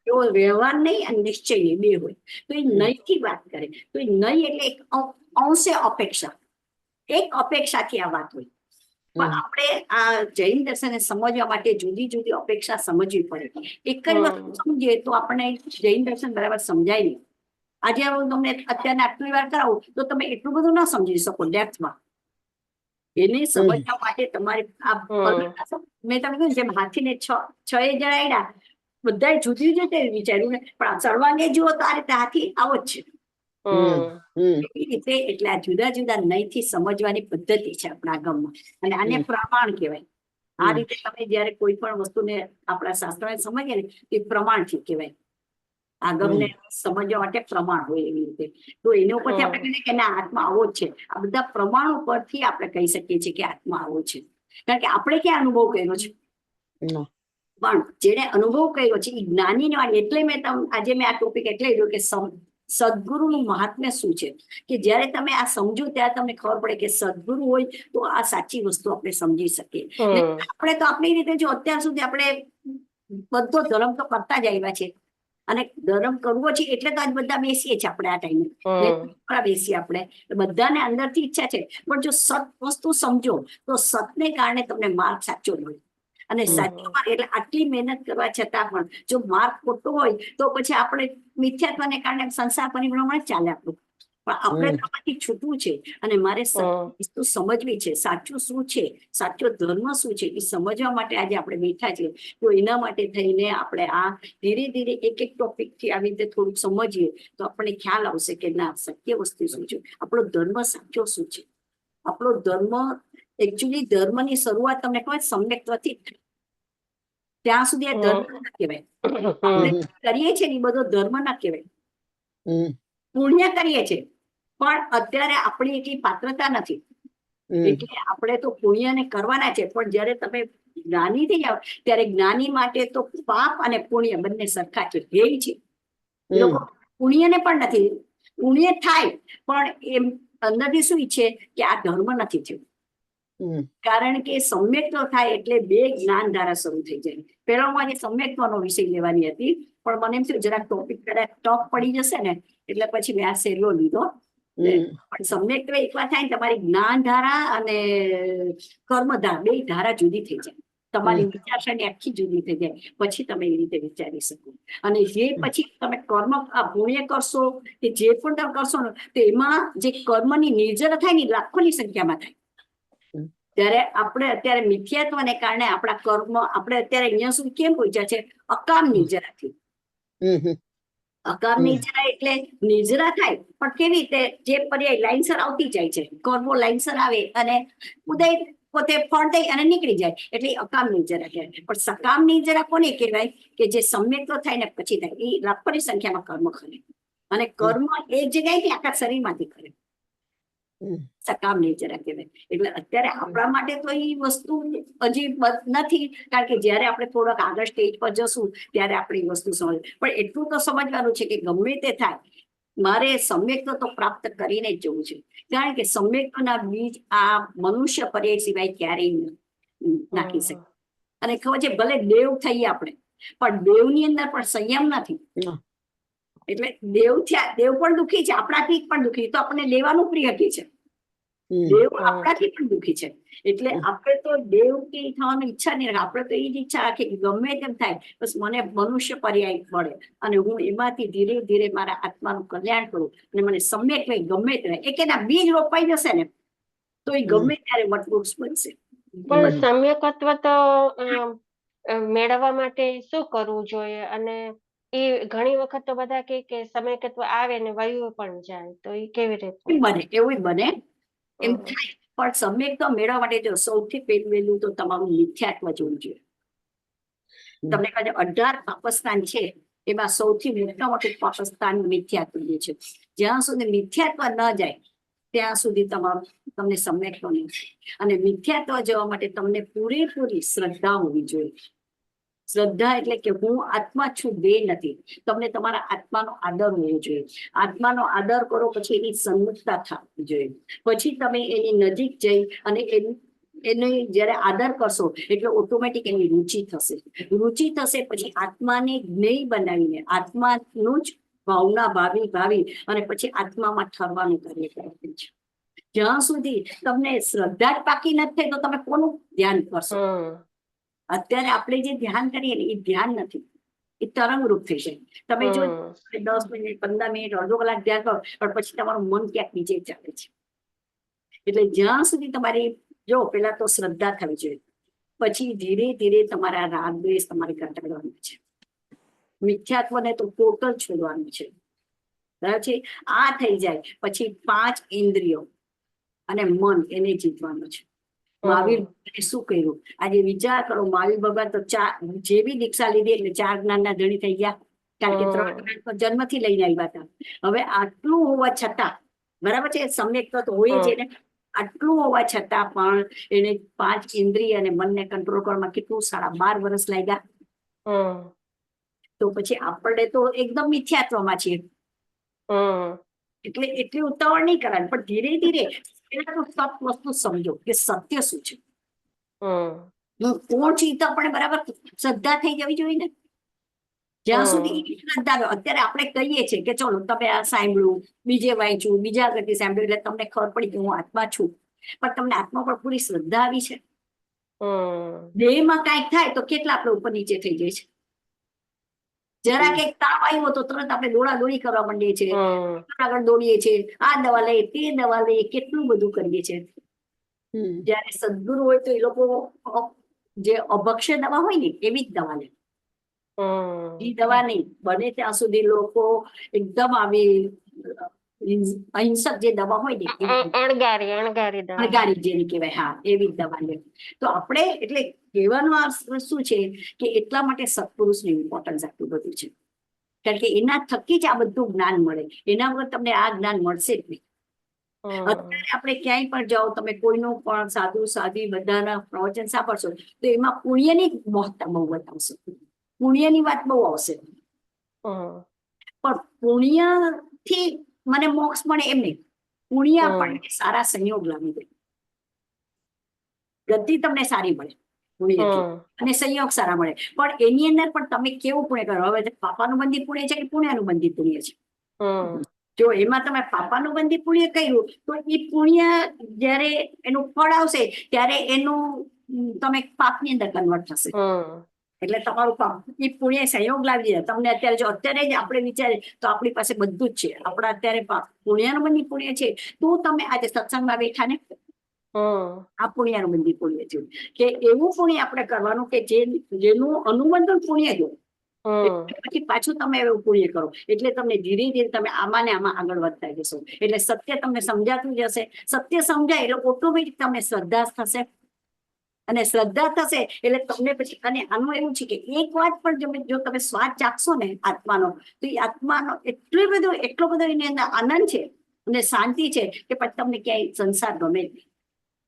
એવો વ્યવહાર નહીં અને નિશ્ચય નહીં, બે હોય. તો એ નહીં થી વાત કરે. તો એ નહીં એટલે એક અંશે અપેક્ષા, એક અપેક્ષાથી આ વાત હોય. પણ આપણે આ જૈન દર્શનને સમજવા માટે જુદી જુદી અપેક્ષા સમજવી પડે. એક જ વસ્તુ સમજીએ તો આપણને જૈન દર્શન બરાબર સમજાય નહીં. આજે હું તમને અત્યારે આટલી વાર કરાવું તો તમે એટલું બધું ના સમજી શકો ડેપ્થમાં. એને સમજવા માટે તમારે મેં તમને કહ્યું જેમ હાથીને 6 જણાવ્યા, બધા જુદી જુદી વિચાર્યું ને, પણ સર્વાંગે જુઓ તો આ રીતે હાથી આવો જ છે. એવી રીતે એટલે આ જુદા જુદા નહીંથી સમજવાની પદ્ધતિ છે આપણા આગમમાં, અને આને પ્રમાણ કહેવાય. આ રીતે તમે જયારે કોઈ પણ વસ્તુને આપણા શાસ્ત્રોને સમજીએ ને એ પ્રમાણથી કહેવાય. આગમને સમજવા માટે પ્રમાણ હોય એવી રીતે. તો એના ઉપરથી આપણે કહીએ કે ના આત્મા આવો જ છે. આ બધા પ્રમાણો પરથી આપણે કહી શકીએ છીએ કે આત્મા આવો છે. કારણ કે આપણે ક્યાં અનુભવ કર્યો છે, પણ જેને અનુભવ કર્યો છે એ જ્ઞાની ને. એટલે મેં આજે મેં આ ટોપિક એટલે લીધો કે સદગુરુનું મહાત્મ્ય શું છે, કે જયારે તમે આ સમજો ત્યારે તમને ખબર પડે કે સદગુરુ હોય તો આ સાચી વસ્તુ આપણે સમજી શકીએ. આપણે તો આપણી રીતે જો અત્યાર સુધી આપણે બધો ધર્મ તો કરતા જ આવ્યા છે, અને ધર્મ કરવો છે એટલે તો આજ બધા બેસીએ છીએ આપણે આ ટાઈમે બેસીએ. આપણે બધાને અંદરથી ઈચ્છા છે, પણ જો સત વસ્તુ સમજો તો સતને કારણે તમને માર્ગ સાચો મળે. અને સાચો માર્ગ એટલે આટલી મહેનત કરવા છતાં પણ જો માર્ગ ખોટો હોય તો પછી આપણે મિથ્યાત્વને કારણે સંસાર પરિભ્રમણ જ ચાલે આપણું. પણ આપણે તમારી છૂટવું છે અને મારે વસ્તુ સમજવી છે, સાચું શું છે, સાચો ધર્મ શું છે એ સમજવા માટે આજે આપણે બેઠા છીએ. તો એના માટે થઈને આપણે આ ધીરે ધીરે એક એક ટોપિક થી આવી રીતે થોડુંક સમજીએ તો આપણને ખ્યાલ આવશે કે ના સત્ય વસ્તુ શું છે, આપણો ધર્મ સાચો શું છે. આપણો ધર્મ એકચ્યુઅલી ધર્મની શરૂઆત તમને ખબર સમ્યક્ત્વથી, ત્યાં સુધી આ ધર્મ ના કહેવાય. આપણે કરીએ છીએ ને એ બધો ધર્મ ના કહેવાય, પુણ્ય કરીએ છીએ. પણ અત્યારે આપણી એટલી પાત્રતા નથી, એટલે આપણે તો પુણ્યને કરવાના છે. પણ જયારે તમે જ્ઞાની થઈ જાઓ ત્યારે જ્ઞાની માટે તો પાપ અને પુણ્ય બંને સરખા છે, ધ્યેય છે. લોકો પુણ્યને પણ નથી, પુણ્ય થાય પણ એમ અંદરથી શું ઈચ્છે કે આ ધર્મ નથી થયું. કારણ કે સમ્યક્ત્વ થાય એટલે બે જ્ઞાન ધારા શરૂ થઈ જાય. પેલા હું આજે સમ્યક્ત્વનો વિષય લેવાની હતી, પણ મને એમ થયું જરાક ટોપિક કદાચ ટોપ પડી જશે ને એટલે પછી મેં આ સહેલો લીધો. પણ સમ્યક્ત્વ એકવાર થાય ને તમારી જ્ઞાન ધારા અને કર્મ ધારા બે ધારા જુદી થઈ જાય. તમારી વિચારસરણી આખી જુદી થઈ જાય, પછી તમે એ રીતે વિચારી શકો. અને જે પછી તમે કર્મ આ પુણ્ય કરશો કે જે પણ તમે કરશો ને, તો એમાં જે કર્મની નિર્જરા થાય ને એ લાખોની સંખ્યામાં થાય. ત્યારે આપણે અત્યારે મિથ્યાત્વને કારણે આપણા કર્મ આપણે અત્યારે અહીંયા સુધી કેમ પહોંચ્યા છે? અકામ નિર્જરાથી. અકામ નિર્જરા એટલે નિર્જરા થાય, પણ કેવી રીતે? જે પર્યાય લાઈનસર આવતી જાય છે, કર્મો લાઈનસર આવે અને ઉદય પોતે ફળ દઈ અને નીકળી જાય, એટલે અકામ નિર્જરા કહેવાય. પણ સકામ નિર્જરા કોને કહેવાય? કે જે સમ્યક્ત થાય ને પછી થાય. એ લાખોની સંખ્યામાં કર્મ કરે, અને કર્મ એક જગ્યાએથી આખા શરીરમાંથી કરે. સકામ નિર્જરા કહેવાય. એટલે અત્યારે આપણા માટે તો એ વસ્તુ હજી નથી, કારણ કે જ્યારે આપણે થોડાક આગળ સ્ટેજ પર જશું ત્યારે આપણે એ વસ્તુ સમજ. પણ એટલું તો સમજવાનું છે કે ગમે તે થાય, મારે સમ્યક્ત તો પ્રાપ્ત કરીને જ જવું છે. કારણ કે સમ્યક્તના બીજ આ મનુષ્ય પર્યાય સિવાય ક્યારેય નાખી શકે. અને ખબર છે, ભલે દેવ થઈએ આપણે, પણ દેવની અંદર પણ સંયમ નથી. એટલે દેવ પણ દુઃખી છે, આપણાથી પણ દુઃખી. તો આપણને લેવાનું પ્રિય કે છે, દેવ આપણાથી પણ દુઃખી છે. એટલે આપણે તો દેવ કે થવાની ઈચ્છા નહીં રાખે. આપણે તો એ જ ઈચ્છા રાખીએ કે ગમે તેમ થાય, બસ મને મનુષ્ય પર્યાય મળે અને હું એમાંથી ધીરે ધીરે મારા આત્માનું કલ્યાણ કરું અને મને સમ્યક રહે. ગમે તે એક એના બીજ રોપાઈ જશે ને, તો એ ગમે ત્યારે વટવૃક્ષ બનશે. પણ સમ્યકત્વ તો મેળવવા માટે શું કરવું જોઈએ? અને એ ઘણી વખત તો બધા કહે કે સમ્યકત્વ આવે ને વયું પણ જાય, તો એ કેવી રીતે બને? એવું બને એમ થાય. પણ સમ્યક તો મેળવવા માટે જો સૌથી પહેલું તો તમારું મિથ્યાત્વ જોવું જોઈએ. તમને કહે 18 પાપસ્થાન છે, એમાં સૌથી મોટું પાપસ્થાન મિથ્યાત્વ છે. જ્યાં સુધી મિથ્યાત્વ ન જાય ત્યાં સુધી તમને સમ્યક્ત નહીં. અને મિથ્યાત્વ જવા માટે તમને પૂરેપૂરી શ્રદ્ધા હોવી જોઈએ. શ્રદ્ધા એટલે કે હું આત્મા છું, બે નથી. તમને તમારા આત્માનો આદર હોવો જોઈએ. આત્માનો આદર કરો, પછી એની સન્મુખતા થવી જોઈએ. પછી તમે એની નજીક જઈ અને એને જયારે આદર કરશો એટલે ઓટોમેટિક એની રુચિ થશે. રુચિ થશે પછી આત્માને જ્ઞેય બનાવીને આત્માનું જ ભાવના ભાવી અને પછી આત્મામાં ઠરવાનું કાર્ય કરે છે. જ્યાં સુધી તમને શ્રદ્ધા જ પાકી નથી થઈ, તો તમે કોનું ધ્યાન કરશો? અત્યારે આપણે જે ધ્યાન કરીએ ને એ ધ્યાન નથી, એ તરંગરૂપ થઈ જાય. તમે જો 10 મિનિટ 15 મિનિટ અડધો કલાક ધ્યાન કરો, પણ પછી તમારું મન ક્યાંક બીજે ચાલે છે. એટલે જ્યાં સુધી તમારી જો પેલા તો શ્રદ્ધા થવી જોઈએ, પછી ધીરે ધીરે તમારા રાગ દ્વેષ તમારે ઘટાડવાનું છે. મિથ્યાત્વને તો ટોટલ છોડવાનું છે. બરાબર છે? આ થઈ જાય પછી 5 ઇન્દ્રિયો અને મન એને જીતવાનું છે. મહાવીર શું કર્યું? આજે વિચાર કરો, મહાવીર ભગવાન તો જેવી દીક્ષા લીધી એટલે 4 જ્ઞાનના ધણી થઈ ગયા. કારણ કે 3 જ્ઞાન તો જન્મથી લઈને આવ્યા હતા. હવે આટલું હોવા છતાં, બરાબર છે, સમ્યક તો હોય છે ને, આટલું હોવા છતાં પણ એને 5 ઇન્દ્રિય અને મનને કંટ્રોલ કરવામાં કેટલું 12.5 વર્ષ લાગ્યા. તો પછી આપણે તો એકદમ મિથ્યાત્વમાં છીએ. એટલે એટલી ઉતાવળ નહીં કરવાની, પણ ધીરે ધીરે પેલા તો સત વસ્તુ સમજો કે સત્ય શું છે, કોણ છે, તો આપણે બરાબર શ્રદ્ધા થઈ જવી જોઈએ ને. જ્યાં સુધી શ્રદ્ધા, અત્યારે આપણે કહીએ છીએ કે ચલો તમે આ સાંભળ્યું, બીજે વાંચ્યું, બીજા કરતી સાંભળ્યું, એટલે તમને ખબર પડી કે હું આત્મા છું. પણ તમને આત્મા પર પૂરી શ્રદ્ધા આવી છે? દેહમાં કાંઈક થાય તો કેટલા આપણે ઉપર નીચે થઈ જાય છે. જરા કંઈક તાવ આવ્યો તો તરત આપણે દોડાદોડી કરવા માંડીએ છીએ, આગળ દોડીએ છીએ, આ દવા લઈએ, તે દવા લઈએ, કેટલું બધું કરીએ છીએ. જયારે સદગુરુ હોય તો એ લોકો જે અભક્ષ્ય દવા હોય ને એવી જ દવા લે. એ દવા નહીં, બને ત્યાં સુધી લોકો એકદમ આવી અહિંસક જે દવા હોય ને અણગારી જેની કહેવાય, હા, એવી જ દવા લે. તો આપણે એટલે કહેવાનું આ શું છે કે એટલા માટે સત્પુરુષની ઇમ્પોર્ટન્સ આટલું બધું છે. કારણ કે એના થકી જ આ બધું જ્ઞાન મળે. એના વગર તમને આ જ્ઞાન મળશે જ નહીં. અત્યારે આપણે ક્યાંય પણ જાઓ, તમે કોઈનું પણ સાધુ સાધી બધાના પ્રવચન સાંભળશો તો એમાં પુણ્યની મહત્તા બહુ બતાવશે, પુણ્યની વાત બહુ આવશે. પણ પુણ્યથી મને મોક્ષ મળે એમ નહીં. પુણ્ય આપણને સારા સંયોગ લાવી દે, ગતિ તમને સારી મળે પુણ્યથી, અને સંયોગ સારા મળે. પણ એની અંદર પણ તમે કેવું પુણ્ય કરો? હવે પાપાનું બંધી પુણ્ય છે કે પુણ્યનું બંધી પુણ્ય છે? જો એમાં તમે પાપાનું બંધી પુણ્ય કર્યું તો એ પુણ્ય જયારે એનું ફળ આવશે ત્યારે એનું તમે પાપની અંદર કન્વર્ટ થશે. હમ એટલે તમારું પાપ એ પુણ્ય સંયોગ લાવી દે તમને. અત્યારે જો અત્યારે જ આપણે વિચારીએ તો આપણી પાસે બધું જ છે. આપણા અત્યારે પુણ્યનું બંધી પુણ્ય છે. તો તમે આજે સત્સંગમાં બેઠા ને, હમ આ પુણ્યનું બંધી પુણ્ય છે કે એવું પુણ્ય આપણે કરવાનું કે જેનું અનુબંધન પુણ્ય જો હમ પછી પાછું તમે એવું પુણ્ય કરો એટલે તમને ધીરે ધીરે તમે આમાં ને આમાં આગળ વધતા જશો. એટલે સત્ય તમને સમજાતું જશે. સત્ય સમજાય એટલે ઓટોમેટિક તમે શ્રદ્ધા થશે, અને શ્રદ્ધા થશે એટલે તમને પછી, અને આનું એવું છે કે એક વાત પણ જો તમે સ્વાદ ચાખશો ને આત્માનો, તો એ આત્માનો એટલો બધો એની અંદર આનંદ છે અને શાંતિ છે કે પછી તમને ક્યાંય સંસાર ગમે નહીં.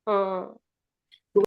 હમ